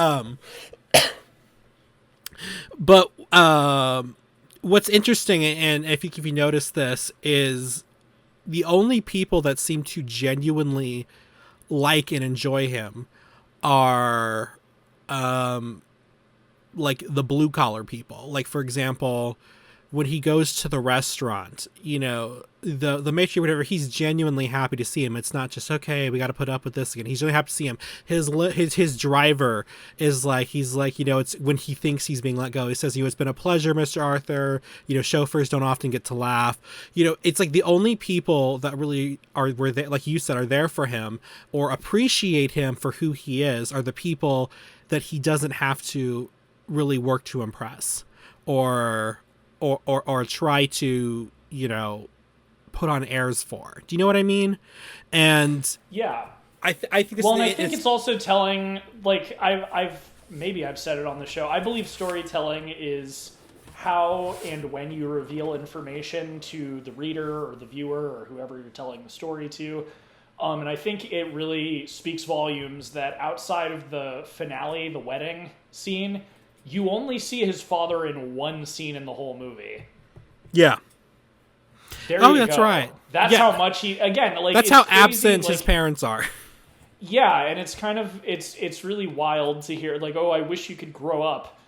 what's interesting, and if you notice this, is the only people that seem to genuinely like and enjoy him are like the blue collar people. Like, for example, when he goes to the restaurant, you know, the matron, whatever, he's genuinely happy to see him. It's not just, okay, we got to put up with this again. He's really happy to see him. His driver is like, he's like, you know, it's when he thinks he's being let go, he says, you know, it's been a pleasure, Mr. Arthur. You know, chauffeurs don't often get to laugh. You know, it's like the only people that really were there, like you said, are there for him or appreciate him for who he is are the people that he doesn't have to really work to impress or try to, you know, put on airs for. Do you know what I mean? And yeah, I think this I think it's also telling, like, I've said it on the show. I believe storytelling is how and when you reveal information to the reader or the viewer or whoever you're telling the story to. And I think it really speaks volumes that outside of the finale, the wedding scene, you only see his father in one scene in the whole movie. Yeah. That's go. right. That's how much he, again, like, that's how absent his parents are. Yeah, and it's kind of, it's really wild to hear, like, oh, I wish you could grow up.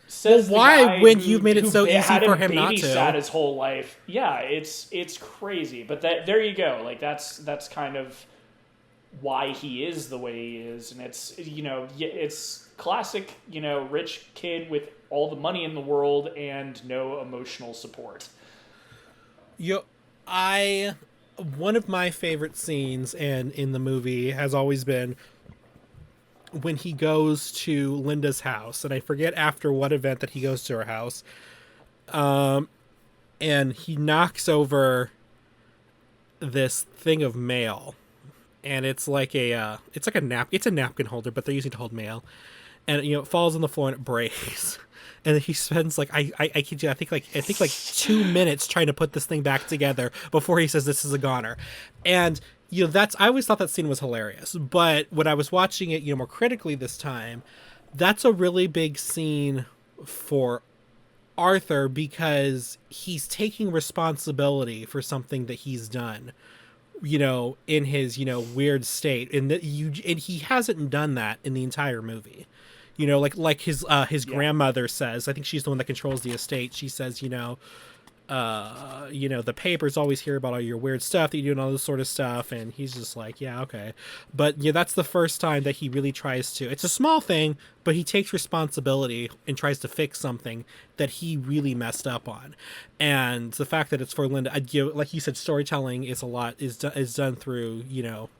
Says why when you've made it so easy for him not to? Babysat his whole life. Yeah, it's crazy. But there you go. Like, that's kind of why he is the way he is. And it's, you know, it's classic, you know, rich kid with all the money in the world and no emotional support. One of my favorite scenes in the movie has always been when he goes to Linda's house, and I forget after what event that he goes to her house, and he knocks over this thing of mail, and it's like a napkin holder, but they're using to hold mail, and it falls on the floor and it breaks. And he spends like I kid you, I think like 2 minutes trying to put this thing back together before he says this is a goner. And I always thought that scene was hilarious. But when I was watching it, more critically this time, that's a really big scene for Arthur because he's taking responsibility for something that he's done, in his, weird state. And he hasn't done that in the entire movie. Like his grandmother says, I think she's the one that controls the estate. She says, the papers always hear about all your weird stuff that you do and all this sort of stuff. And he's just like, yeah, okay. But that's the first time that he really tries to, it's a small thing, but he takes responsibility and tries to fix something that he really messed up on. And the fact that it's for Linda, like you said, storytelling is is done through,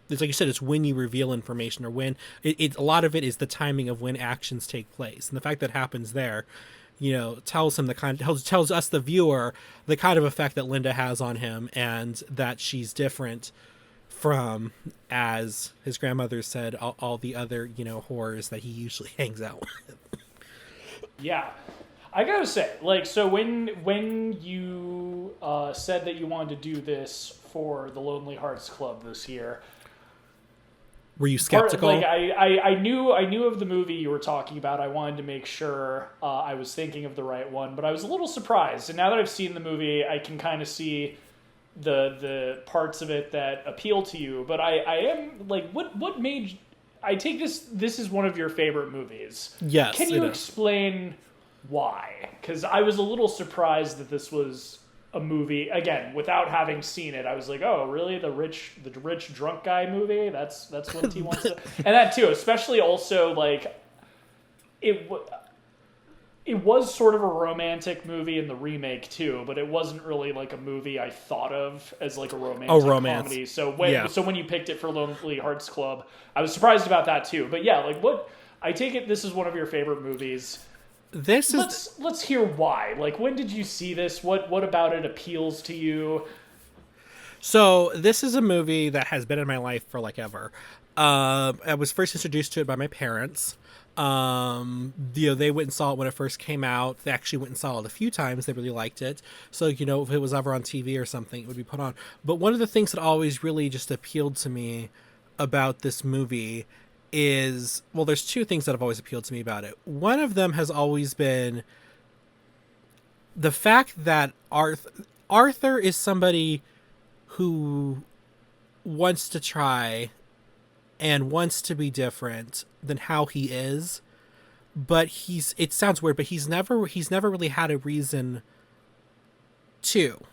it's like you said, it's when you reveal information or when a lot of it is the timing of when actions take place. And the fact that happens there, tells him tells us, the viewer, the kind of effect that Linda has on him, and that she's different from, as his grandmother said, all the other, horrors that he usually hangs out with. Yeah. I gotta say, so when you said that you wanted to do this for the Lonely Hearts Club this year, were you skeptical? I knew of the movie you were talking about. I wanted to make sure I was thinking of the right one, but I was a little surprised. And now that I've seen the movie, I can kind of see the parts of it that appeal to you. But I am like, what made? I take this is one of your favorite movies. Yes. Can you explain why? Because I was a little surprised that this was a movie, again, without having seen it. I was like, oh, really? The rich drunk guy movie? That's what he wants to. And that too, especially also like it was sort of a romantic movie in the remake too, but it wasn't really like a movie I thought of as like a romantic comedy. So when you picked it for Lonely Hearts Club, I was surprised about that too. But yeah, like I take it this is one of your favorite movies. Let's hear why. Like, when did you see this? What about it appeals to you? So this is a movie that has been in my life for like ever. I was first introduced to it by my parents. They went and saw it when it first came out. They actually went and saw it a few times. They really liked it. So, if it was ever on TV or something, it would be put on. But one of the things that always really just appealed to me about this movie is, well, there's two things that have always appealed to me about it. One of them has always been the fact that Arthur is somebody who wants to try and wants to be different than how he is, but it sounds weird, but he's never really had a reason to.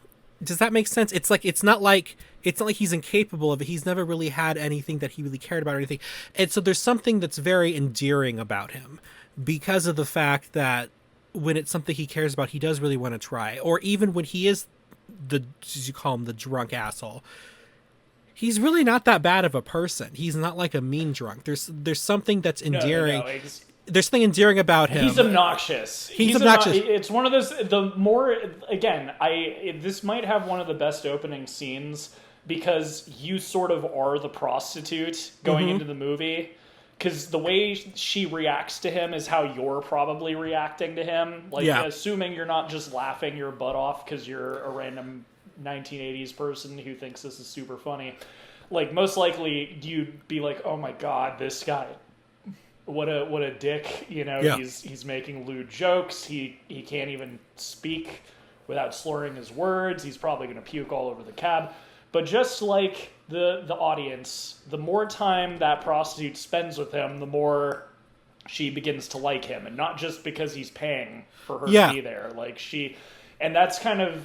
Does that make sense? It's not like he's incapable of it. He's never really had anything that he really cared about or anything. And so there's something that's very endearing about him because of the fact that when it's something he cares about, he does really want to try. Or even when he is as you call him, the drunk asshole, he's really not that bad of a person. He's not like a mean drunk. There's something that's endearing. No, there's something endearing about him. He's obnoxious. He's obnoxious. It's one of those. This might have one of the best opening scenes because you sort of are the prostitute going into the movie. Because the way she reacts to him is how you're probably reacting to him. Assuming you're not just laughing your butt off because you're a random 1980s person who thinks this is super funny. Like, most likely you'd be like, oh my god, this guy, what a dick, he's making lewd jokes, he can't even speak without slurring his words, he's probably going to puke all over the cab. But just like the audience, the more time that prostitute spends with him, the more she begins to like him, and not just because he's paying for her to be there. And that's kind of,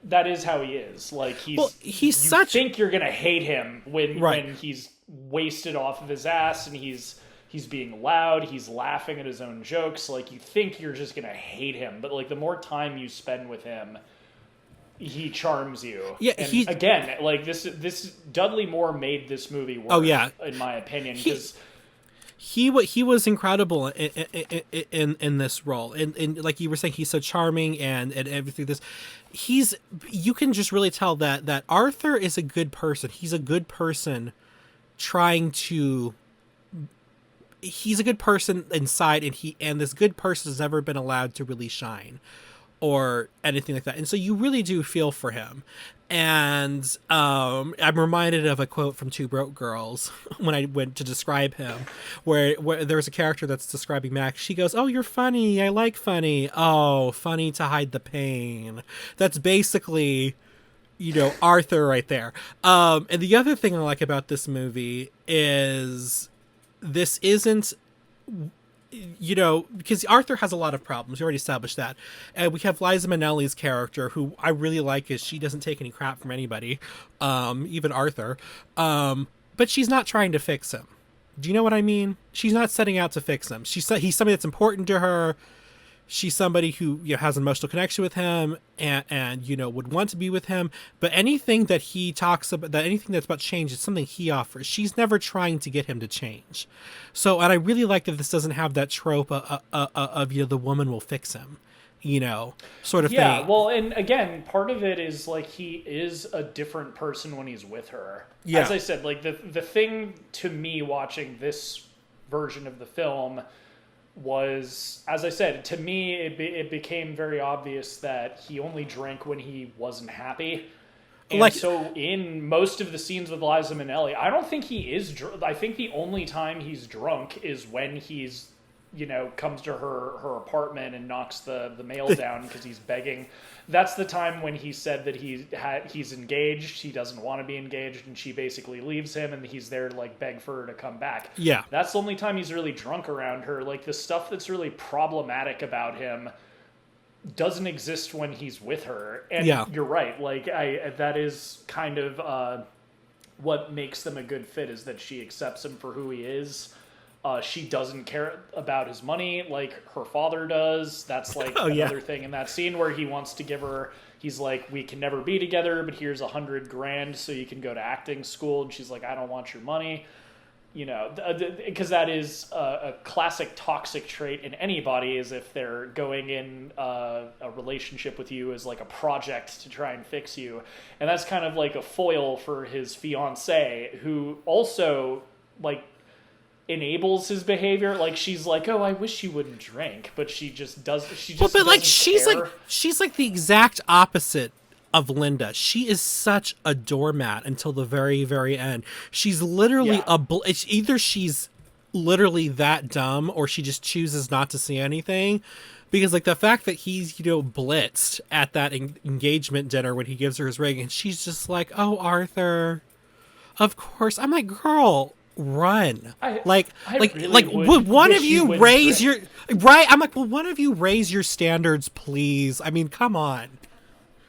that is how he is. Like, think you're gonna hate him when he's wasted off of his ass and he's being loud, he's laughing at his own jokes. Like, you think you're just gonna hate him, but like the more time you spend with him, he charms you. Yeah, and again, like this Dudley Moore made this movie work. Oh yeah, in my opinion, because he was incredible in this role, and like you were saying, he's so charming and everything. You can just really tell that Arthur is a good person. He's a good person trying to. He's a good person inside, and this good person has never been allowed to really shine or anything like that. And so you really do feel for him. And I'm reminded of a quote from Two Broke Girls when I went to describe him, where there's a character that's describing Max. She goes, "Oh, you're funny. I like funny. Oh, funny to hide the pain." That's basically, Arthur right there. And the other thing I like about this movie is this isn't, because Arthur has a lot of problems. We already established that. And we have Liza Minnelli's character, who I really like, is she doesn't take any crap from anybody, even Arthur. But she's not trying to fix him. Do you know what I mean? She's not setting out to fix him. He's somebody that's important to her. She's somebody who has an emotional connection with him and would want to be with him. But anything that he talks about, anything that's about change, is something he offers. She's never trying to get him to change. So, and I really like that this doesn't have that trope of the woman will fix him, sort of thing. Yeah, well, and again, part of it is like he is a different person when he's with her. Yeah. As I said, like the thing to me watching this version of the film was, as I said, to me it became very obvious that he only drank when he wasn't happy. And so in most of the scenes with Liza Minnelli, I don't think he is I think the only time he's drunk is when he's comes to her apartment and knocks the mail down because he's begging. That's the time when he said that he's engaged, he doesn't want to be engaged, and she basically leaves him, and he's there to like beg for her to come back. Yeah. That's the only time he's really drunk around her. Like the stuff that's really problematic about him doesn't exist when he's with her. And you're right. Like that is kind of what makes them a good fit, is that she accepts him for who he is. She doesn't care about his money like her father does. That's like another thing in that scene where he wants to give her, he's like, we can never be together, but here's $100,000 so you can go to acting school. And she's like, I don't want your money. Because that is a classic toxic trait in anybody, is if they're going in a relationship with you as like a project to try and fix you. And that's kind of like a foil for his fiance, who also like enables his behavior. Like she's like, oh, I wish you wouldn't drink, but she just does. She just but like care. she's like the exact opposite of Linda. She is such a doormat until the very, very end. She's literally it's either she's literally that dumb or she just chooses not to see anything. Because like the fact that he's blitzed at that engagement dinner when he gives her his ring, and she's just like, oh, Arthur, of course. I'm like, girl, run. Would one of you raise your right? I'm like, well, one of you raise your standards, please. I mean, come on.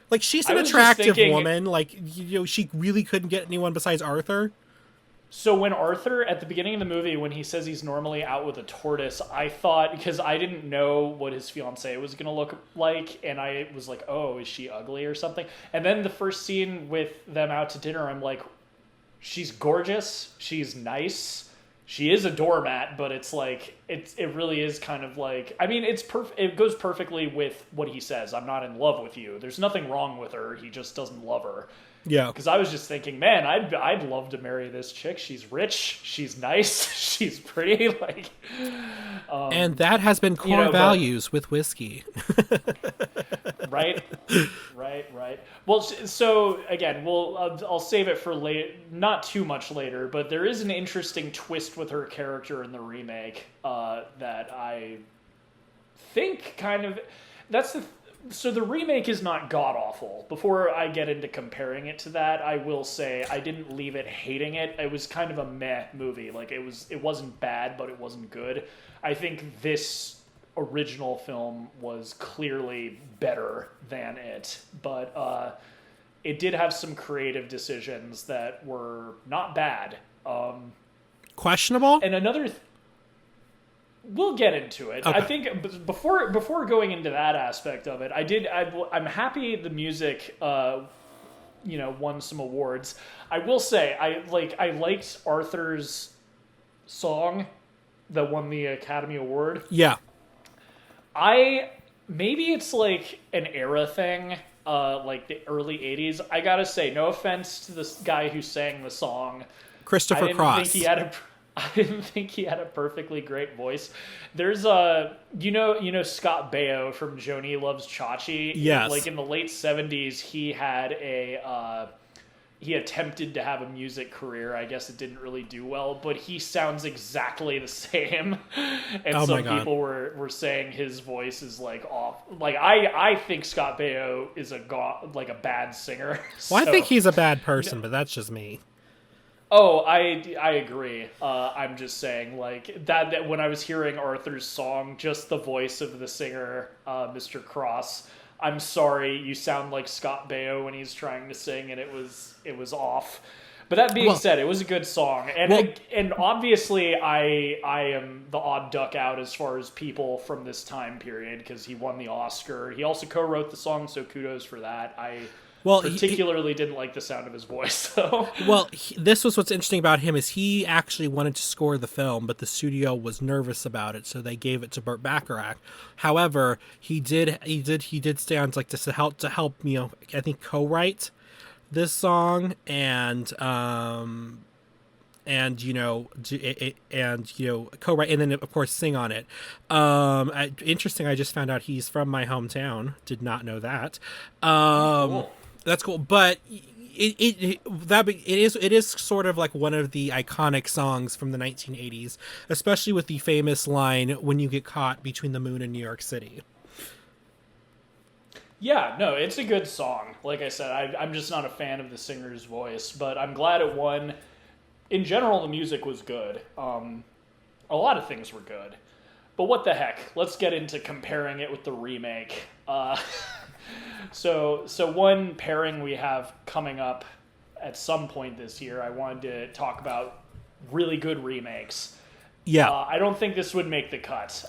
Like, she's an attractive woman. Like, she really couldn't get anyone besides Arthur. So when Arthur, at the beginning of the movie, when he says he's normally out with a tortoise, I thought, because I didn't know what his fiancée was going to look like, and I was like, oh, is she ugly or something? And then the first scene with them out to dinner, I'm like, she's gorgeous, she's nice, she is a doormat, but it's like, it really is kind of like, I mean, it goes perfectly with what he says. I'm not in love with you. There's nothing wrong with her. He just doesn't love her. Yeah. Because I was just thinking, man, I'd love to marry this chick. She's rich, she's nice, she's pretty, like. And that has been core values with whiskey. Right. Well, so again, I'll save it for late, not too much later, but there is an interesting twist with her character in the remake that I think kind of, so the remake is not god-awful. Before I get into comparing it to that, I will say I didn't leave it hating it. It was kind of a meh movie. Like, it wasn't bad, but it wasn't good. I think this original film was clearly better than it, but it did have some creative decisions that were not bad. Questionable? And another... We'll get into it. Okay. I think before going into that aspect of it, I'm happy the music, won some awards. I will say I liked Arthur's song that won the Academy Award. Yeah. Maybe it's like an era thing, like the early 80s. I gotta say, no offense to this guy who sang the song, Christopher Cross. I didn't think he had a perfectly great voice. There's you know Scott Baio from Joni Loves Chachi. Yes. Like in the late '70s, he attempted to have a music career. I guess it didn't really do well, but he sounds exactly the same. And some people were saying his voice is like off. Like I think Scott Baio is a bad singer. Well, I think he's a bad person, but that's just me. Oh, I agree. I'm just saying, like, that when I was hearing Arthur's song, just the voice of the singer, Mr. Cross, I'm sorry, you sound like Scott Baio when he's trying to sing, and it was off. But that being said, it was a good song, and obviously I am the odd duck out as far as people from this time period, because he won the Oscar. He also co-wrote the song, so kudos for that. Particularly didn't like the sound of his voice, though. Well, this was what's interesting about him is he actually wanted to score the film, but the studio was nervous about it, so they gave it to Burt Bacharach. However, he did stay on to help I think co-write this song and co-write and then of course sing on it. Interesting. I just found out he's from my hometown. Did not know that. Cool. That's cool, but it is sort of like one of the iconic songs from the 1980s, especially with the famous line "When you get caught between the moon and New York City." Yeah, no, it's a good song. Like I said, I'm just not a fan of the singer's voice, but I'm glad it won. In general, the music was good. A lot of things were good, but what the heck? Let's get into comparing it with the remake. So one pairing we have coming up at some point this year, I wanted to talk about really good remakes. Yeah. I don't think this would make the cut.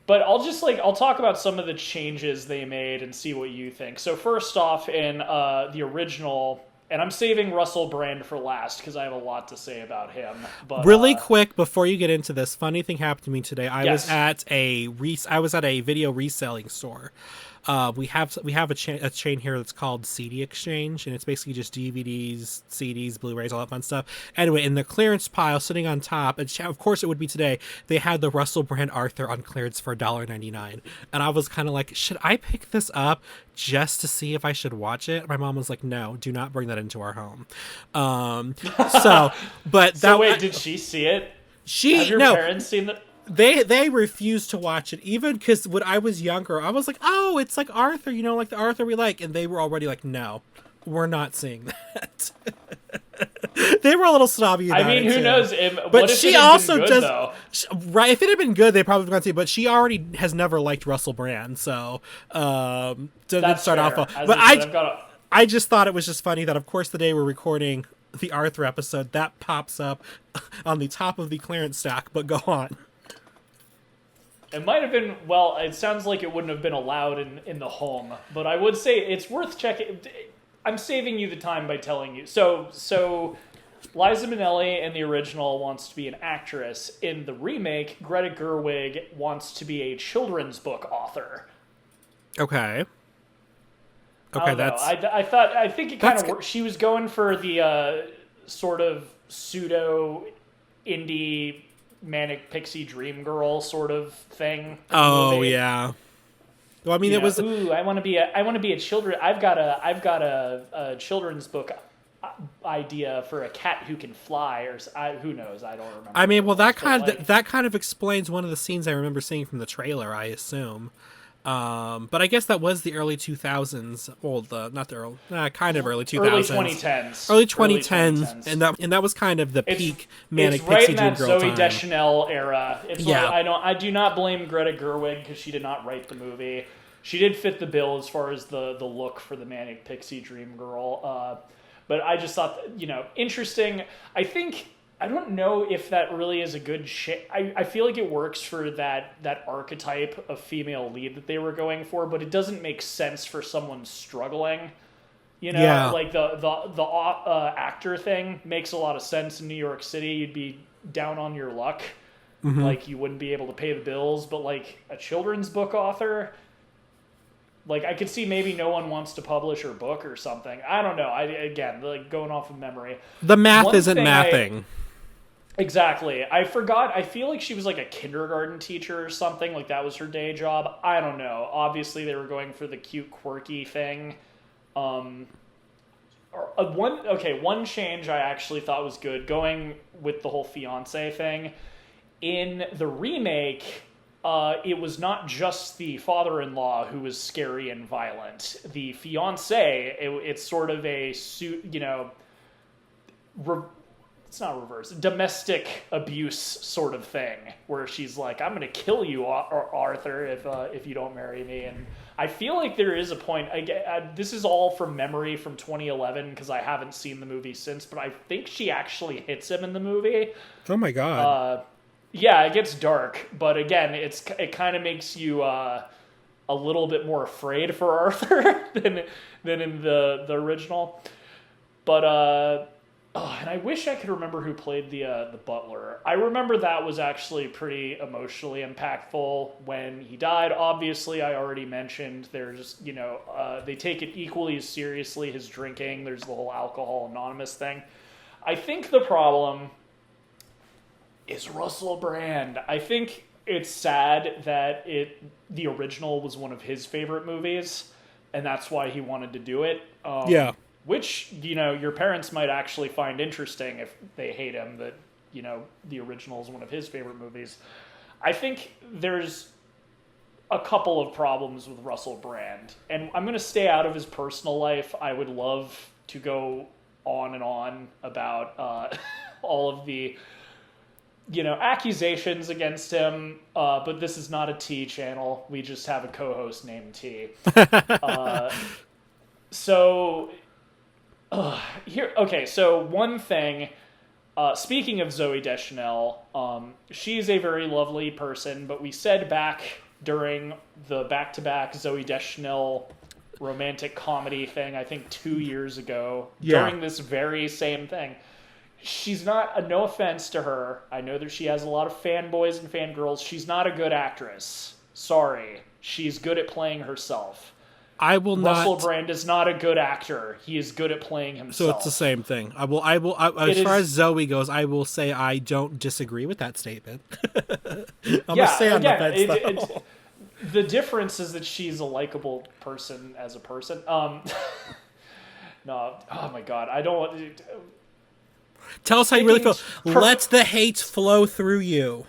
But I'll talk about some of the changes they made and see what you think. So first off, in the original, and I'm saving Russell Brand for last because I have a lot to say about him. But really quick before you get into this, funny thing happened to me today. I Yes. was at a video reselling store. We have a chain here that's called CD Exchange, and it's basically just DVDs, CDs, Blu-rays, all that fun stuff. Anyway, in the clearance pile, sitting on top, and of course it would be today, they had the Russell Brand Arthur on clearance for $1.99, and I was kind of like, should I pick this up just to see if I should watch it? My mom was like, no, do not bring that into our home. Did she see it? Have your parents seen it? They refused to watch it, even because when I was younger, I was like, oh, it's like Arthur, like the Arthur we like. And they were already like, no, we're not seeing that. They were a little snobby about it. I mean, who knows? But she also been good, though? Right, if it had been good, they probably would not see it. But she already has never liked Russell Brand, so didn't start off well. But I just thought it was just funny that, of course, the day we're recording the Arthur episode, that pops up on the top of the clearance stack. But go on. It might have been, well, it sounds like it wouldn't have been allowed in the home, but I would say it's worth checking. I'm saving you the time by telling you. So Liza Minnelli in the original wants to be an actress. In the remake, Greta Gerwig wants to be a children's book author. Okay. I think it kind of worked. She was going for the sort of pseudo indie manic pixie dream girl sort of thing. Oh yeah. Well, I mean, I want to be a children. I've got a children's book idea for a cat who can fly, or who knows? I don't remember. I mean, well, that kind of explains one of the scenes I remember seeing from the trailer, I assume. But I guess that was the early 2000s. Well, not the early, kind of early 2000s. Early 2010s. And that was kind of the peak manic it's right pixie in dream that girl Zooey time. Deschanel era. Yeah. I do not blame Greta Gerwig because she did not write the movie. She did fit the bill as far as the look for the manic pixie dream girl. But I just thought, interesting. I don't know if that really is a good I feel like it works for that archetype of female lead that they were going for, but it doesn't make sense for someone struggling. Yeah. Like the actor thing makes a lot of sense in New York City. You'd be down on your luck. Mm-hmm. Like you wouldn't be able to pay the bills, but like a children's book author, Like, I could see maybe no one wants to publish her book or something. I don't know. Again, like, going off of memory. The math One isn't thing mathing. Exactly. I forgot. I feel like she was like a kindergarten teacher or something. Like, that was her day job. I don't know. Obviously, they were going for the cute, quirky thing. One change I actually thought was good, going with the whole fiance thing. In the remake, it was not just the father-in-law who was scary and violent. The fiance, it's sort of a it's not reverse, domestic abuse sort of thing, where she's like, I'm going to kill you, Arthur, if you don't marry me. And I feel like there is a point, this is all from memory from 2011, because I haven't seen the movie since, but I think she actually hits him in the movie. Oh my God. Yeah, it gets dark, but again, it kind of makes you a little bit more afraid for Arthur than in the original. But and I wish I could remember who played the butler. I remember that was actually pretty emotionally impactful when he died. Obviously, I already mentioned there's, they take it equally as seriously, his drinking. There's the whole Alcohol Anonymous thing. I think the problem is Russell Brand. I think it's sad that the original was one of his favorite movies, and that's why he wanted to do it. Yeah. Which, your parents might actually find interesting if they hate him, that, the original is one of his favorite movies. I think there's a couple of problems with Russell Brand, and I'm going to stay out of his personal life. I would love to go on and on about all of the, accusations against him, but this is not a T channel. We just have a co-host named T. So one thing, speaking of Zooey Deschanel, she's a very lovely person, but we said back during the back-to-back Zooey Deschanel romantic comedy thing, I think 2 years ago, during this very same thing, she's not, no offense to her, I know that she has a lot of fanboys and fangirls, she's not a good actress. Sorry. She's good at playing herself. Russell Brand is not a good actor. He is good at playing himself. So it's the same thing. As far as Zooey goes, I will say I don't disagree with that statement. I'm gonna stay on the fence, though. The difference is that she's a likable person as a person. No, oh my God, I don't. Tell us how you really feel. Let the hate flow through you.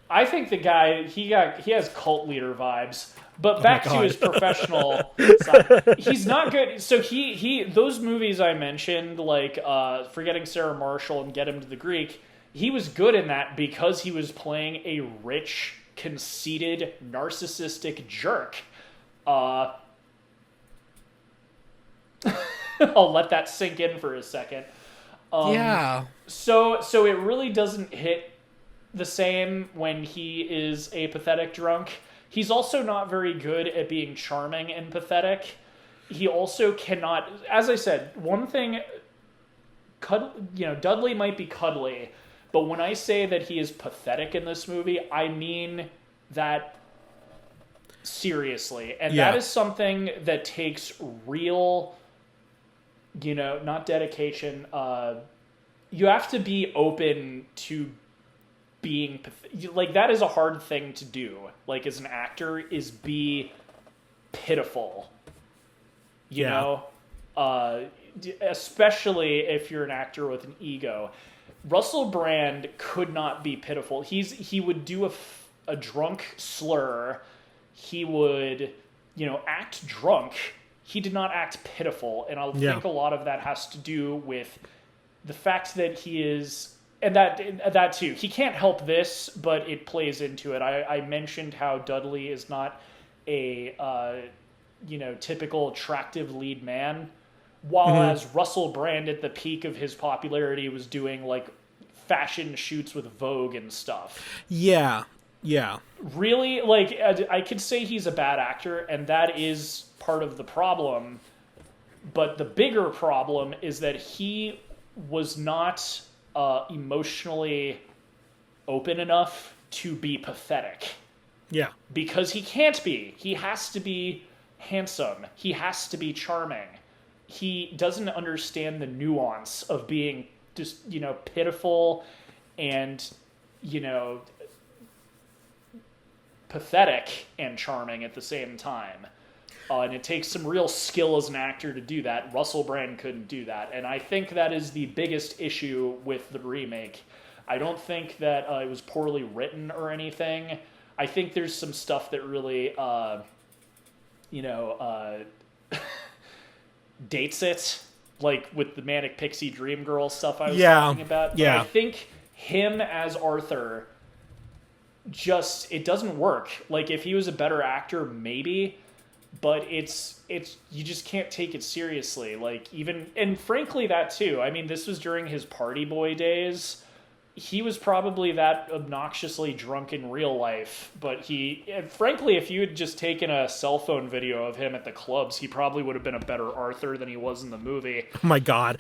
I think the guy he has cult leader vibes. But back to his professional side. He's not good. So he those movies I mentioned, like Forgetting Sarah Marshall and Get Him to the Greek, he was good in that because he was playing a rich, conceited, narcissistic jerk. I'll let that sink in for a second. So it really doesn't hit the same when he is a pathetic drunk. He's also not very good at being charming and pathetic. He also cannot, as I said, one thing, Dudley might be cuddly, but when I say that he is pathetic in this movie, I mean that seriously. And that is something that takes real, not dedication. You have to be open to being like, that is a hard thing to do, like, as an actor, is be pitiful, you know, especially if you're an actor with an ego. Russell Brand could not be pitiful. He would do a drunk slur. He would, act drunk. He did not act pitiful, and I think a lot of that has to do with the fact that he is. And that too. He can't help this, but it plays into it. I mentioned how Dudley is not a typical attractive lead man, while as Russell Brand at the peak of his popularity was doing like fashion shoots with Vogue and stuff. Yeah. Really, like, I could say he's a bad actor, and that is part of the problem. But the bigger problem is that he was not emotionally open enough to be pathetic. Yeah. Because he can't be. He has to be handsome. He has to be charming. He doesn't understand the nuance of being just, pitiful and, you know, pathetic and charming at the same time. And it takes some real skill as an actor to do that. Russell Brand couldn't do that. And I think that is the biggest issue with the remake. I don't think that it was poorly written or anything. I think there's some stuff that really, dates it, like with the Manic Pixie Dream Girl stuff I was talking about. But I think him as Arthur, it doesn't work. Like, if he was a better actor, maybe, but it's you just can't take it seriously. Like, even, and frankly, that too. I mean, this was during his party boy days. He was probably that obnoxiously drunk in real life, but frankly, if you had just taken a cell phone video of him at the clubs, he probably would have been a better Arthur than he was in the movie. Oh my God.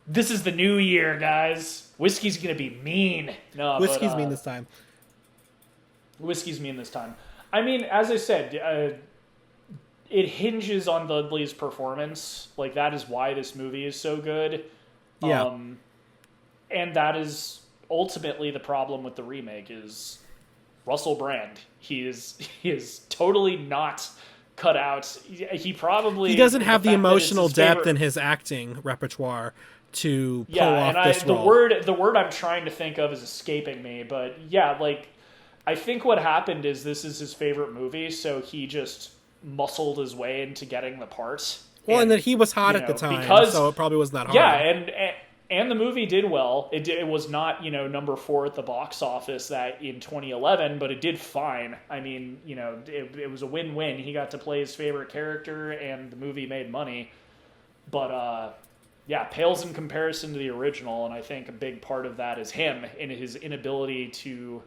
This is the new year, guys. Whiskey's gonna be mean. No, Whiskey's mean this time. Whiskey's mean this time. I mean, as I said, it hinges on Dudley's performance. Like, that is why this movie is so good. Yeah. And that is ultimately the problem with the remake is Russell Brand. He is totally not cut out. He doesn't have the emotional depth in his acting repertoire to pull off this role. The word I'm trying to think of is escaping me, but yeah, like, I think what happened is this is his favorite movie, so he just muscled his way into getting the part. Well, and that he was hot at the time, so it probably wasn't that hard. Yeah, and the movie did well. It was not, number 4 at the box office in 2011, but it did fine. I mean, it was a win-win. He got to play his favorite character, and the movie made money. But, pales in comparison to the original, and I think a big part of that is him and his inability to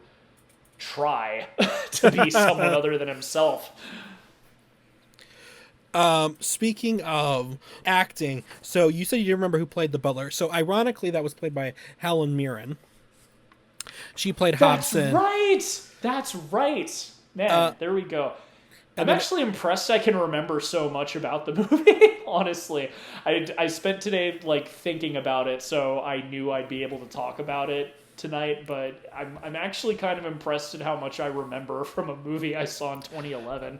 try to be someone other than himself. Speaking of acting, so you said you didn't remember who played the butler. So ironically, that was played by Helen Mirren. She played Hobson. That's right. Man, there we go. I'm actually impressed I can remember so much about the movie, honestly. I spent today, like, thinking about it, so I knew I'd be able to talk about it tonight, but I'm actually kind of impressed at how much I remember from a movie I saw in 2011.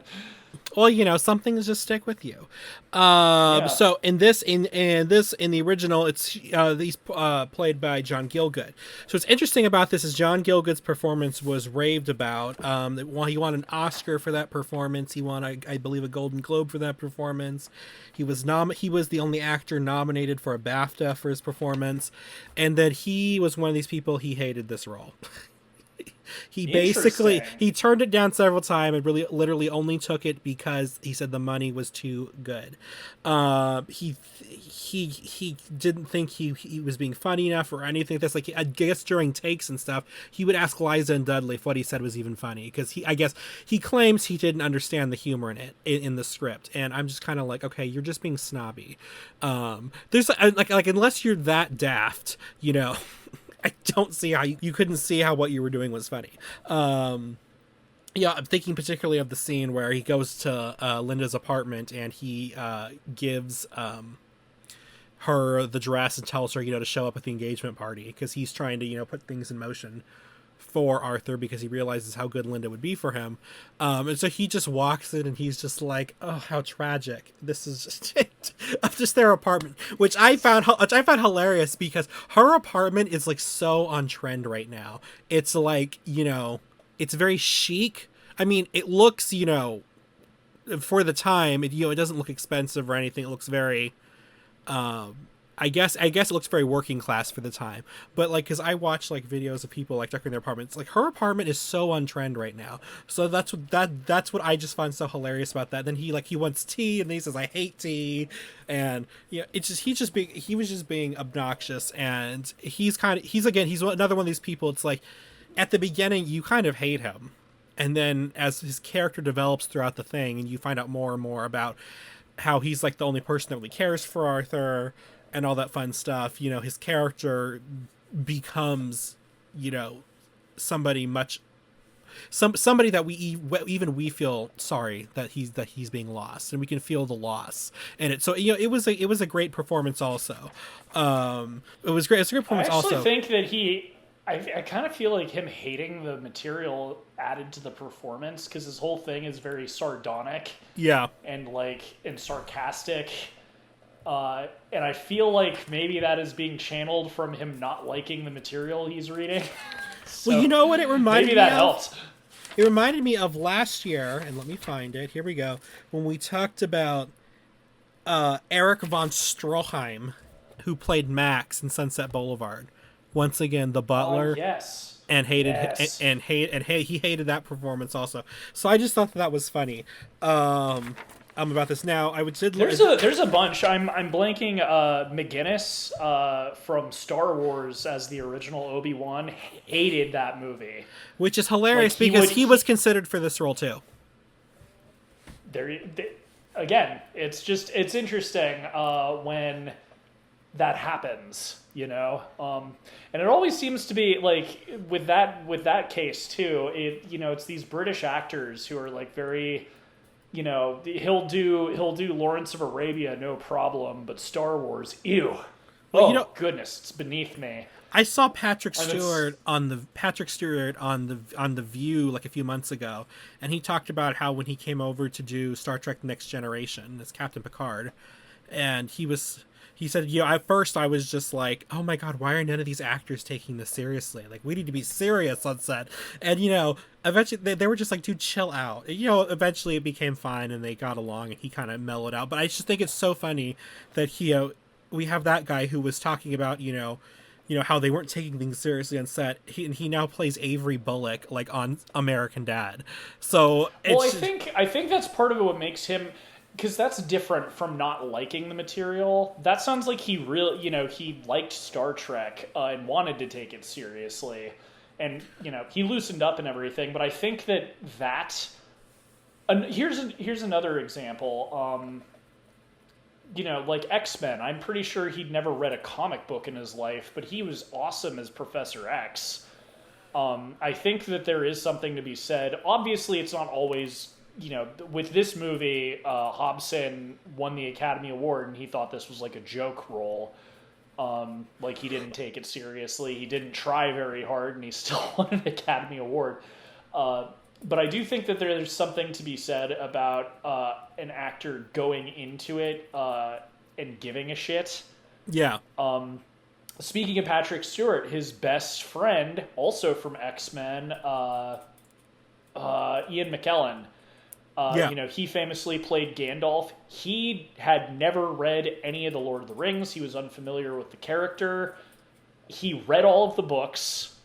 Well, some things just stick with you. So in the original, it's he's played by John Gielgud. So what's interesting about this is John Gielgud's performance was raved about. He won an Oscar for that performance. He won, I believe, a Golden Globe for that performance. He was the only actor nominated for a BAFTA for his performance, and that he was one of these people, he hated this role. He turned it down several times and really literally only took it because he said the money was too good. He didn't think he was being funny enough or anything. That's like, I guess during takes and stuff, he would ask Liza and Dudley if what he said was even funny, because I guess he claims he didn't understand the humor in the script. And I'm just kind of like, okay, you're just being snobby. There's like unless you're that daft, I don't see how you couldn't see how what you were doing was funny. I'm thinking particularly of the scene where he goes to Linda's apartment and he gives her the dress and tells her, to show up at the engagement party, because he's trying to, put things in motion for Arthur, because he realizes how good Linda would be for him. And so he just walks in and he's just like, oh, how tragic. This is just their apartment, which I found hilarious, because her apartment is like so on trend right now. It's like, it's very chic. I mean, it looks, for the time, it doesn't look expensive or anything. It looks very, I guess it looks very working class for the time, but like, cause I watch like videos of people like decorating their apartments, like her apartment is so on trend right now. So that's what I just find so hilarious about that. Then he wants tea and then he says, I hate tea. And he was just being obnoxious, and he's another one of these people. It's like at the beginning, you kind of hate him. And then as his character develops throughout the thing, and you find out more and more about how he's like the only person that really cares for Arthur and all that fun stuff, his character becomes, somebody much somebody that even we feel sorry that he's being lost, and we can feel the loss. And it so it was a great performance also. It was great. It's a great performance also. I actually think that I kind of feel like him hating the material added to the performance, because his whole thing is very sardonic. Yeah. And sarcastic. And I feel like maybe that is being channeled from him not liking the material he's reading. So well, you know what it reminded me of? Maybe that helped. It reminded me of last year, and let me find it. Here we go. When we talked about Eric von Stroheim, who played Max in Sunset Boulevard. Once again, the butler. Yes. And he hated that performance also. So I just thought that was funny. I'm about this now. There's a bunch. I'm blanking. McGinnis from Star Wars as the original Obi-Wan hated that movie, which is hilarious because he was considered for this role too. Again, it's interesting when that happens, and it always seems to be like with that case too. It's these British actors who are like very. He'll do Lawrence of Arabia, no problem, but Star Wars, ew. Well, goodness, it's beneath me. I saw Patrick Stewart on the View like a few months ago, and he talked about how when he came over to do Star Trek: Next Generation as Captain Picard, and he said, at first I was just like, oh my God, why are none of these actors taking this seriously? Like, we need to be serious on set. And, eventually they were just like, dude, chill out. Eventually it became fine and they got along and he kind of mellowed out. But I just think it's so funny that we have that guy who was talking about, how they weren't taking things seriously on set. He now plays Avery Bullock, like on American Dad. So I think that's part of it, what makes him... Because that's different from not liking the material. That sounds like he really, he liked Star Trek and wanted to take it seriously. And, he loosened up and everything. But I think that... here's another example. Like X-Men. I'm pretty sure he'd never read a comic book in his life, but he was awesome as Professor X. I think that there is something to be said. Obviously, it's not always... with this movie, Hobson won the Academy Award, and he thought this was like a joke role. Like he didn't take it seriously. He didn't try very hard, and he still won an Academy Award. But I do think that there's something to be said about an actor going into it and giving a shit. Yeah. Speaking of Patrick Stewart, his best friend, also from X-Men, Ian McKellen. He famously played Gandalf. He had never read any of the Lord of the Rings. He was unfamiliar with the character. He read all of the books.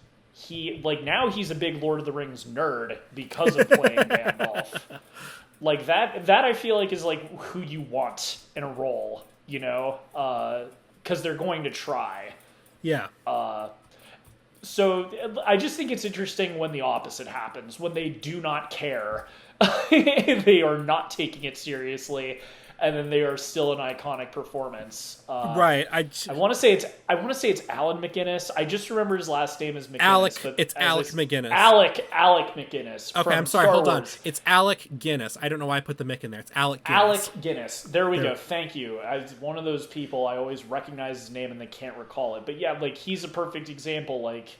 Now he's a big Lord of the Rings nerd because of playing Gandalf. Like that I feel like is like who you want in a role, because they're going to try. Yeah. So I just think it's interesting when the opposite happens, when they do not care. They are not taking it seriously, and then they are still an iconic performance. Right. I want to say it's Alan McGinnis. I just remember his last name is McGinnis. It's Alec McGinnis. Alec McGinnis. Okay, I'm sorry. Hold on. It's Alec Guinness. I don't know why I put the Mick in there. It's Alec Guinness. Alec Guinness. There we go. Thank you. As one of those people, I always recognize his name and they can't recall it. But yeah, like he's a perfect example. Like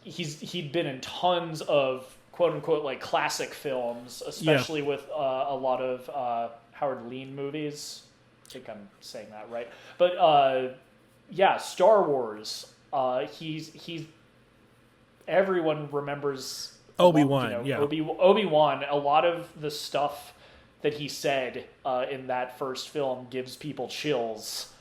he'd been in tons of quote unquote like classic films, especially with a lot of Howard Lean movies. I think I'm saying that right. But Star Wars. He's everyone remembers Obi-Wan. Obi-Wan. A lot of the stuff that he said in that first film gives people chills.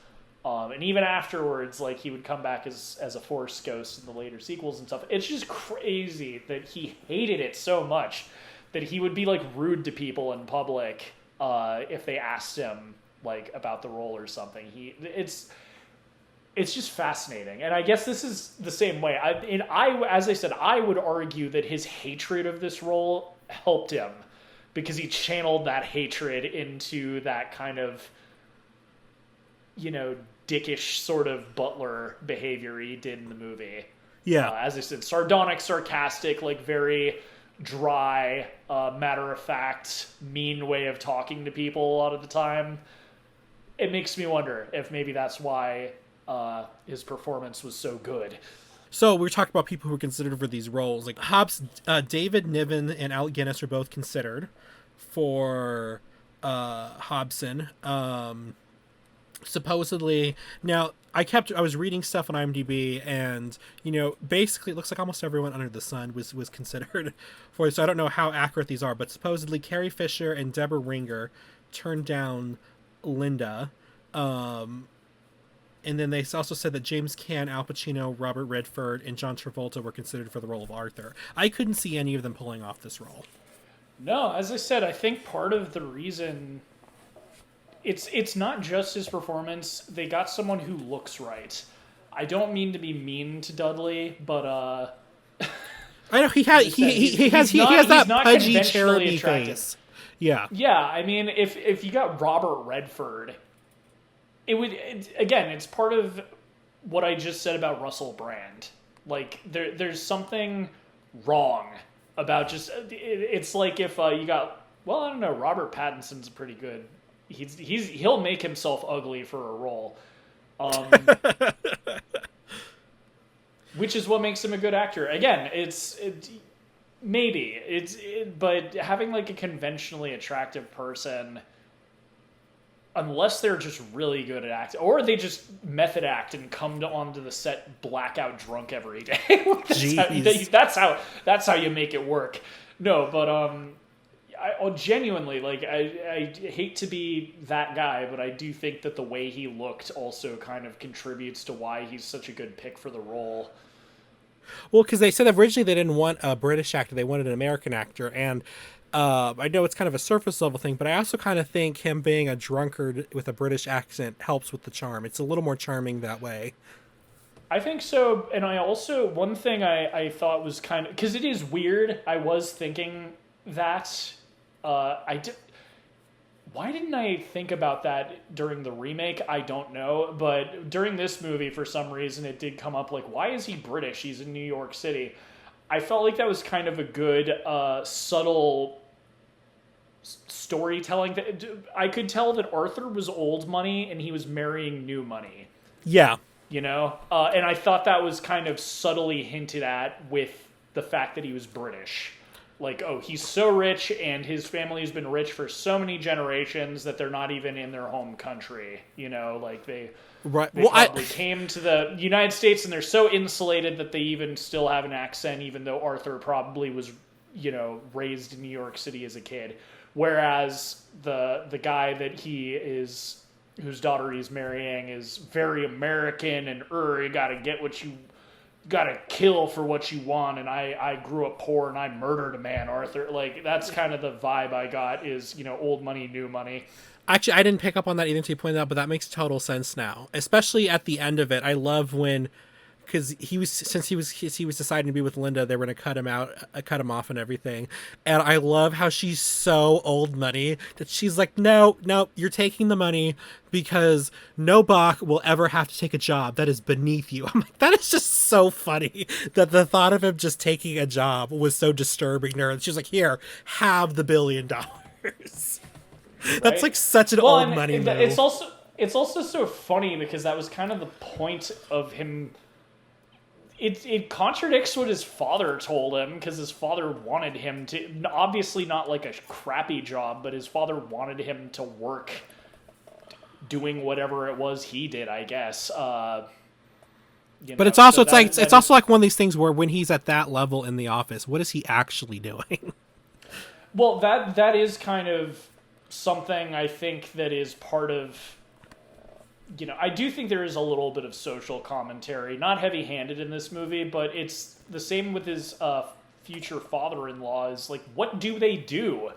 And even afterwards, like he would come back as a Force ghost in the later sequels and stuff. It's just crazy that he hated it so much that he would be like rude to people in public if they asked him like about the role or something. It's just fascinating, and I guess this is the same way. As I said, I would argue that his hatred of this role helped him because he channeled that hatred into that kind of dickish sort of butler behavior he did in the movie. Yeah. As I said, sardonic, sarcastic, like very dry, matter-of-fact, mean way of talking to people a lot of the time. It makes me wonder if maybe that's why his performance was so good. So we were talking about people who were considered for these roles. Like David Niven and Alec Guinness were both considered for Hobson. Supposedly, now I was reading stuff on IMDb, and basically it looks like almost everyone under the sun was considered for it. So I don't know how accurate these are, but supposedly Carrie Fisher and Deborah Ringer turned down Linda. And then they also said that James Caan, Al Pacino, Robert Redford, and John Travolta were considered for the role of Arthur. I couldn't see any of them pulling off this role. No, as I said, I think part of the reason it's not just his performance. They got someone who looks right. I don't mean to be mean to Dudley, but I know he has that pudgy cherubby face. Yeah. Yeah, I mean, if you got Robert Redford, it's part of what I just said about Russell Brand. Like there's something wrong about it's like if you got, well, I don't know, Robert Pattinson's pretty good. He'll make himself ugly for a role. Which is what makes him a good actor. Again, but having like a conventionally attractive person, unless they're just really good at acting, or they just method act and come onto the set blackout drunk every day. that's how you make it work. No, but I genuinely, like, I hate to be that guy, but I do think that the way he looked also kind of contributes to why he's such a good pick for the role. Well, because they said originally they didn't want a British actor, they wanted an American actor, and I know it's kind of a surface level thing, but I also kind of think him being a drunkard with a British accent helps with the charm. It's a little more charming that way. I think so, and I also, one thing I thought was kind of, because it is weird, I was thinking that, why didn't I think about that during the remake? I don't know, but during this movie, for some reason, it did come up, like, why is he British? He's in New York City. I felt like that was kind of a good, subtle storytelling. I could tell that Arthur was old money and he was marrying new money. Yeah. And I thought that was kind of subtly hinted at with the fact that he was British. Like, oh, he's so rich and his family's been rich for so many generations that they're not even in their home country. Like they probably came to the United States and they're so insulated that they even still have an accent, even though Arthur probably was, raised in New York City as a kid. Whereas the guy that whose daughter he's marrying is very American and you gotta get what you gotta kill for what you want, and I grew up poor and I murdered a man, Arthur. Like, that's kind of the vibe I got is, old money, new money. Actually, I didn't pick up on that either until you pointed out, but that makes total sense now. Especially at the end of it. I love when, because he was deciding to be with Linda, they were going to cut him off and everything. And I love how she's so old money that she's like, no, you're taking the money because no Bach will ever have to take a job that is beneath you. I'm like, that is just so funny that the thought of him just taking a job was so disturbing to her. She's like, here, have the $1 billion. Right? That's like such an old money move. It's also so funny because that was kind of the point of him. It contradicts what his father told him, because his father wanted him to, obviously not like a crappy job, but his father wanted him to work doing whatever it was he did, I guess. But it's also it's also like one of these things where when he's at that level in the office, what is he actually doing? Well, that is kind of something I think that is part of, I do think there is a little bit of social commentary, not heavy-handed in this movie, but it's the same with his future father-in-law. Is like, what do they do?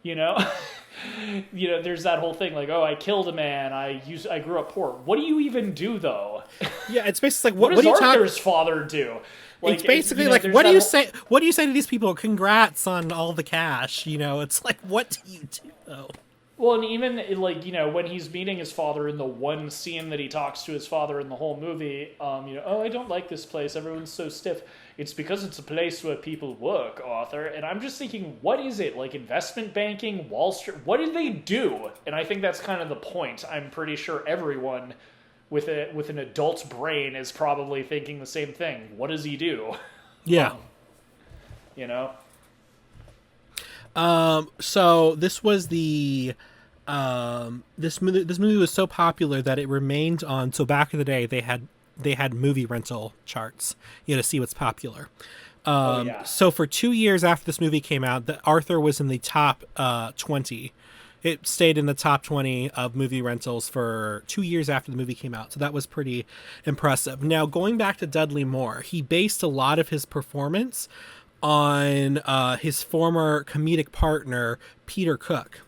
There's that whole thing like, oh, I killed a man. I grew up poor. What do you even do though? Yeah, it's basically like, what does Arthur's father do? Like, it's basically like, what do you say? What do you say to these people? Congrats on all the cash. It's like, what do you do though? Well, and even like when he's meeting his father in the one scene that he talks to his father in the whole movie, oh, I don't like this place. Everyone's so stiff. It's because it's a place where people work, Arthur. And I'm just thinking, what is it like? Investment banking, Wall Street? What did they do? And I think that's kind of the point. I'm pretty sure everyone with an adult brain is probably thinking the same thing. What does he do? Yeah. You know. So this was the this movie was so popular that it remained on. So back in the day, they had movie rental charts, to see what's popular. Oh yeah. So for 2 years after this movie came out, the Arthur was in the top 20. It stayed in the top 20 of movie rentals for 2 years after the movie came out. So that was pretty impressive. Now, going back to Dudley Moore, he based a lot of his performance on his former comedic partner, Peter Cook.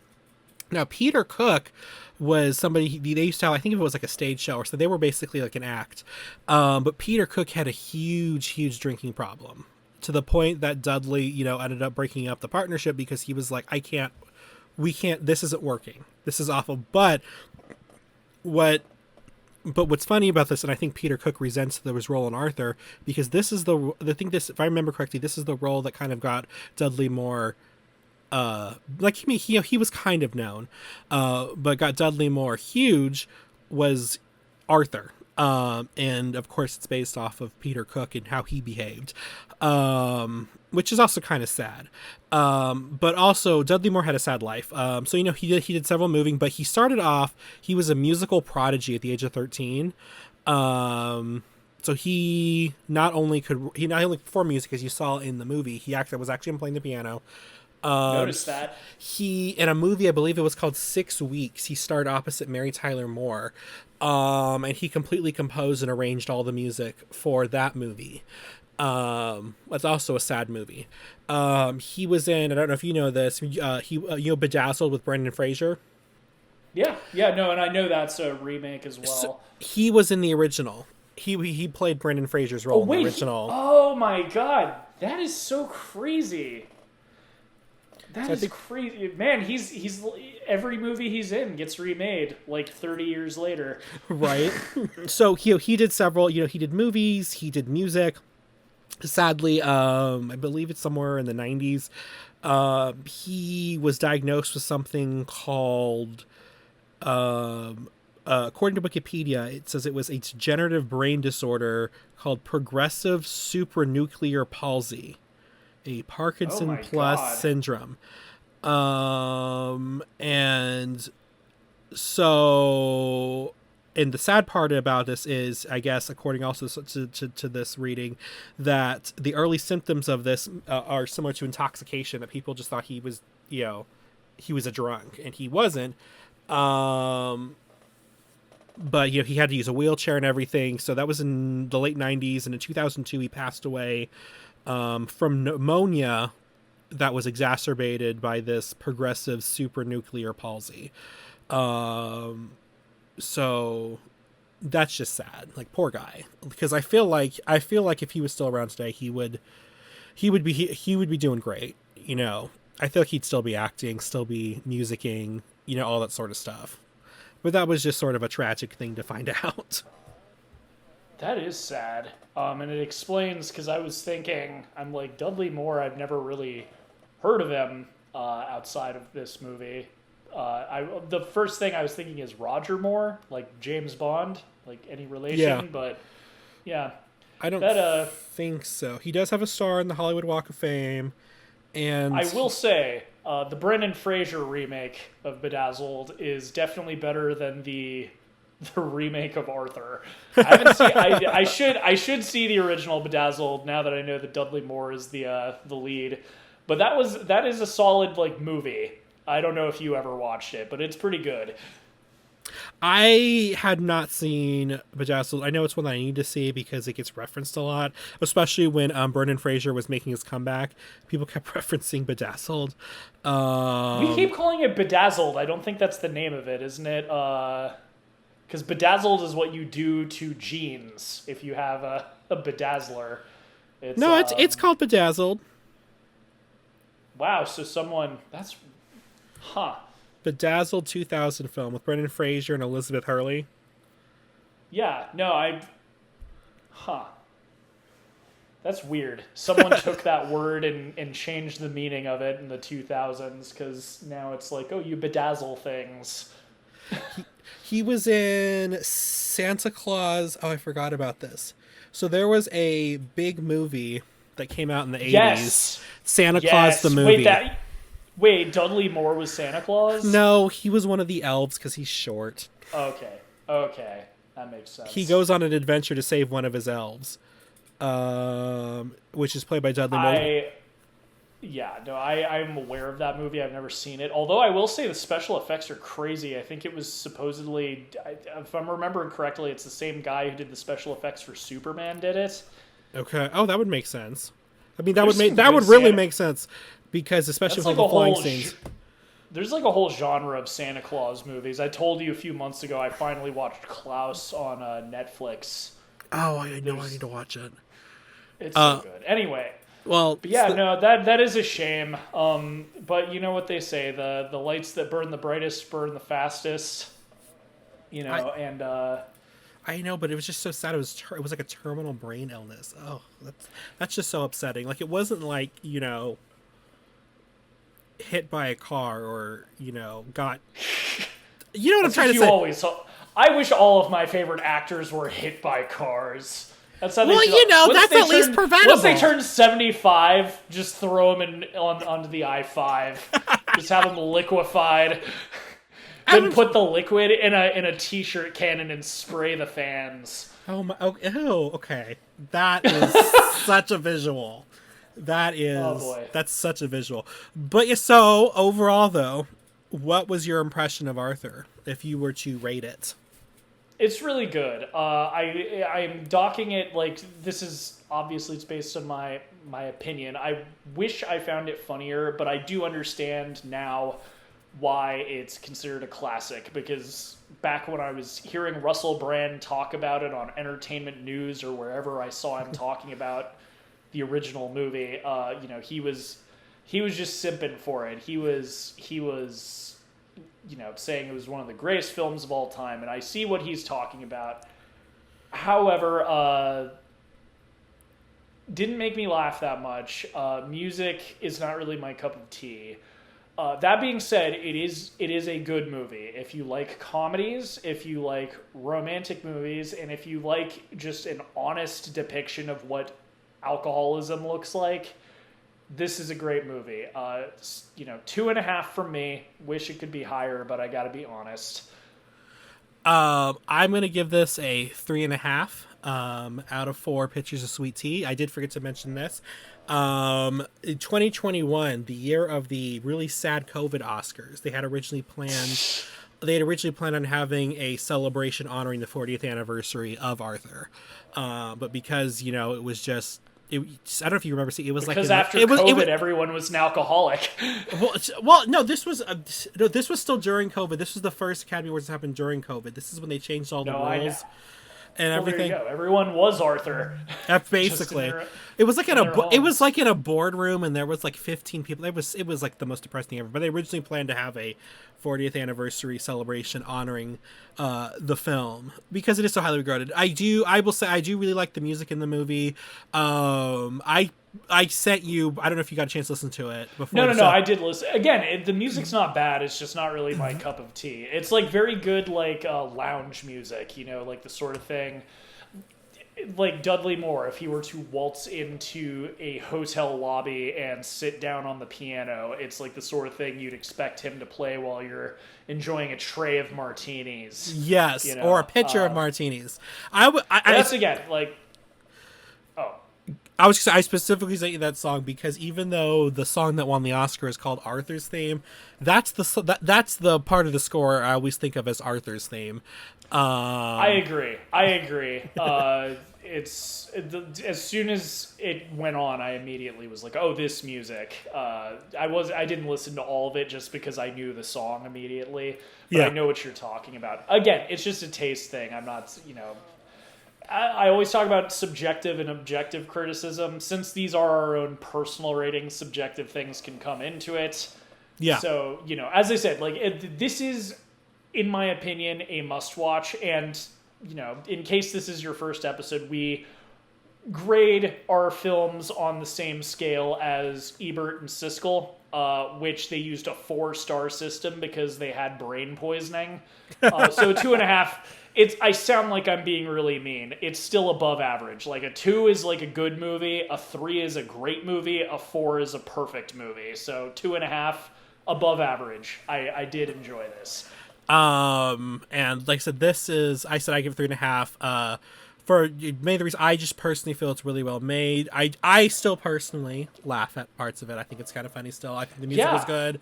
Now, Peter Cook was somebody they used to have, I think it was like a stage show or so. They were basically like an act. But Peter Cook had a huge drinking problem, to the point that Dudley, ended up breaking up the partnership because he was like, we can't, this isn't working. This is awful. But what's funny about this, and I think Peter Cook resents his role in Arthur, because this is if I remember correctly, this is the role that kind of got Dudley Moore, he was kind of known, but got Dudley Moore huge was Arthur. And of course it's based off of Peter Cook and how he behaved, which is also kind of sad. But also Dudley Moore had a sad life. So, he did several movies, but he started off, he was a musical prodigy at the age of 13. So he not only perform music, as you saw in the movie, was actually playing the piano. Noticed that. He, in a movie, I believe it was called 6 Weeks, he starred opposite Mary Tyler Moore. And he completely composed and arranged all the music for that movie. It's also a sad movie. He was in, I don't know if you know this, Bedazzled with Brendan Fraser. Yeah, no, and I know that's a remake as well. So he was in the original. He played Brendan Fraser's role in the original. Oh my god, that is so crazy. That is crazy, man. He's every movie he's in gets remade like 30 years later. Right. So he did several. He did movies. He did music. Sadly, I believe it's somewhere in the 90s. He was diagnosed with something called, according to Wikipedia, it says it was a degenerative brain disorder called progressive supranuclear palsy, a Parkinson plus syndrome. And so, and the sad part about this is, I guess, according also to this reading, that the early symptoms of this are similar to intoxication, that people just thought he was, he was a drunk, and he wasn't. But, he had to use a wheelchair and everything. So that was in the late 90s. And in 2002, he passed away from pneumonia that was exacerbated by this progressive supranuclear palsy. So that's just sad. Like, poor guy. Because I feel like if he was still around today, he would be doing great. I feel like he'd still be acting, still be musicking, all that sort of stuff. But that was just sort of a tragic thing to find out. That is sad. And it explains, because I was thinking, I'm like, Dudley Moore, I've never really heard of him outside of this movie. The first thing I was thinking is Roger Moore, like James Bond, like any relation. Yeah. But yeah. I don't think so. He does have a star in the Hollywood Walk of Fame. And I will say, the Brendan Fraser remake of Bedazzled is definitely better than the remake of Arthur. I haven't seen. I should see the original Bedazzled now that I know that Dudley Moore is the lead. But that is a solid movie. I don't know if you ever watched it, but it's pretty good. I had not seen Bedazzled. I know it's one that I need to see because it gets referenced a lot, especially when Brendan Fraser was making his comeback. People kept referencing Bedazzled. We keep calling it Bedazzled. I don't think that's the name of it, isn't it? Because Bedazzled is what you do to jeans if you have a bedazzler. It's called Bedazzled. Wow, so someone... That's... Huh. Bedazzled 2000 film with Brendan Fraser and Elizabeth Hurley. Yeah, no, Huh. That's weird. Someone took that word and changed the meaning of it in the 2000s, because now it's like, oh, you bedazzle things. He was in Santa Claus. Oh, I forgot about this. So there was a big movie that came out in the 80s. Yes. Santa Claus the movie. Wait, Dudley Moore was Santa Claus? No, he was one of the elves because he's short. Okay. That makes sense. He goes on an adventure to save one of his elves, which is played by Dudley Moore. I'm aware of that movie. I've never seen it. Although I will say the special effects are crazy. I think it was supposedly, if I'm remembering correctly, it's the same guy who did the special effects for Superman did it. Okay. Oh, that would make sense. I mean, that would really make sense, because especially with the flying scenes. There's like a whole genre of Santa Claus movies. I told you a few months ago I finally watched Klaus on Netflix. Oh, I know. I need to watch it. It's so good. Anyway. Well, but yeah, no, that is a shame. But you know what they say, the lights that burn the brightest burn the fastest. You know, I know, but it was just so sad. It was like a terminal brain illness. Oh, that's just so upsetting. Like, it wasn't like, hit by a car or, got... You know what I'm trying to say? I wish all of my favorite actors were hit by cars. That's how that's at least preventable. Once they turn 75, just throw them onto the I-5. Just have them liquefied. Then put the liquid in a t-shirt cannon and spray the fans. Oh my! Oh, okay. That is such a visual. That's such a visual. But yeah, so overall, though, what was your impression of Arthur, if you were to rate it? It's really good. I'm docking it like this is obviously it's based on my opinion. I wish I found it funnier, but I do understand now why it's considered a classic, because back when I was hearing Russell Brand talk about it on Entertainment News or wherever I saw him talking about the original movie, he was just simping for it. He was saying it was one of the greatest films of all time, and I see what he's talking about. However, didn't make me laugh that much. Music is not really my cup of tea. That being said, it is a good movie. If you like comedies, if you like romantic movies, and if you like just an honest depiction of what alcoholism looks like, this is a great movie. 2.5 from me. Wish it could be higher, but I gotta be honest. I'm gonna give this a 3.5 out of 4 pitchers of sweet tea. I did forget to mention this. In 2021, the year of the really sad COVID Oscars, they had originally planned on having a celebration honoring the 40th anniversary of Arthur, but because it was just. I don't know if you remember seeing it was because like after COVID, everyone was an alcoholic. well, no, this was still during COVID. This was the first Academy Awards that happened during COVID. This is when they changed all the rules and everything. There you go. Everyone was Arthur. Basically, it was like in a boardroom, and there was like 15 people. It was like the most depressing thing ever. But they originally planned to have a 40th anniversary celebration honoring the film because it is so highly regarded. I will say I do really like the music in the movie. I sent you. I don't know if you got a chance to listen to it before. No. I did listen. Again, the music's not bad. It's just not really my cup of tea. It's like very good, like lounge music. Like the sort of thing. Like Dudley Moore, if he were to waltz into a hotel lobby and sit down on the piano, it's like the sort of thing you'd expect him to play while you're enjoying a tray of martinis. Yes, or a pitcher of martinis. I specifically sent you that song because even though the song that won the Oscar is called Arthur's Theme, that's the part of the score I always think of as Arthur's theme. I agree. As soon as it went on, I immediately was like, "Oh, this music." I didn't listen to all of it just because I knew the song immediately, but I know what you're talking about. Again, it's just a taste thing. I'm not, I always talk about subjective and objective criticism. Since these are our own personal ratings, subjective things can come into it. Yeah. So, as I said, this is, in my opinion, a must-watch. And, in case this is your first episode, we grade our films on the same scale as Ebert and Siskel, which they used a 4-star system because they had brain poisoning. So 2.5, I sound like I'm being really mean. It's still above average. Like a 2 is like a good movie, a 3 is a great movie, a 4 is a perfect movie. So 2.5, above average. I did enjoy this. And like I said, I give 3.5. For many of the reasons, I just personally feel it's really well made. I still personally laugh at parts of it. I think it's kind of funny still. I think the music was good.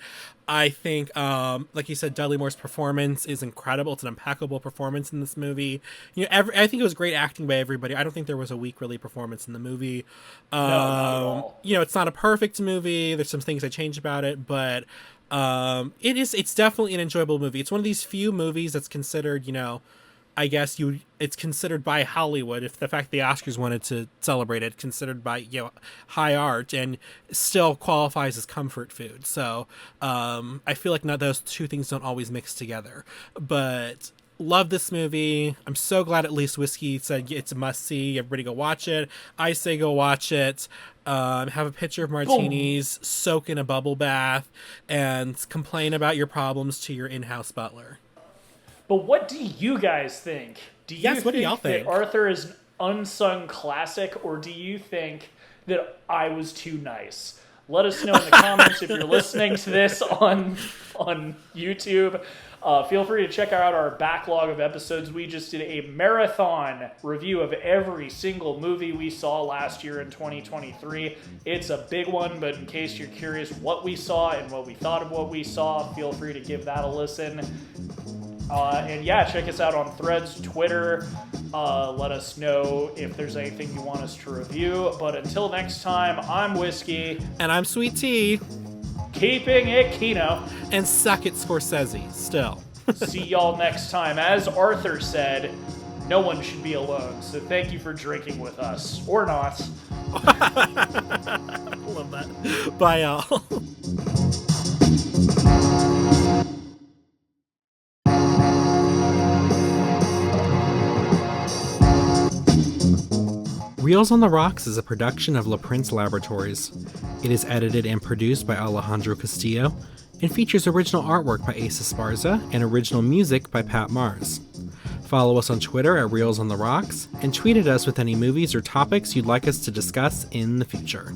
I think, like you said, Dudley Moore's performance is incredible. It's an impeccable performance in this movie. I think it was great acting by everybody. I don't think there was a weak, really, performance in the movie. No, not at all. It's not a perfect movie. There's some things I changed about it, but it's definitely an enjoyable movie. It's one of these few movies that's considered, I guess it's considered by Hollywood, if the fact the Oscars wanted to celebrate it, considered by high art, and still qualifies as comfort food. So I feel like those two things don't always mix together. But love this movie. I'm so glad at least Whiskey said it's a must see. Everybody go watch it. I say go watch it. Have a pitcher of martinis, soak in a bubble bath, and complain about your problems to your in-house butler. But what do you guys think? What do y'all think? That Arthur is an unsung classic, or do you think that I was too nice? Let us know in the comments if you're listening to this on YouTube. Feel free to check out our backlog of episodes. We just did a marathon review of every single movie we saw last year in 2023. It's a big one, but in case you're curious what we saw and what we thought of what we saw, feel free to give that a listen. And check us out on Threads, Twitter. Let us know if there's anything you want us to review. But until next time, I'm Whiskey. And I'm Sweet Tea. Keeping it Kino. And suck it, Scorsese, still. See y'all next time. As Arthur said, no one should be alone. So thank you for drinking with us. Or not. Love that. Bye, y'all. Reels on the Rocks is a production of La Prince Laboratories. It is edited and produced by Alejandro Castillo and features original artwork by Asa Esparza and original music by Pat Mars. Follow us on Twitter at Reels on the Rocks and tweet at us with any movies or topics you'd like us to discuss in the future.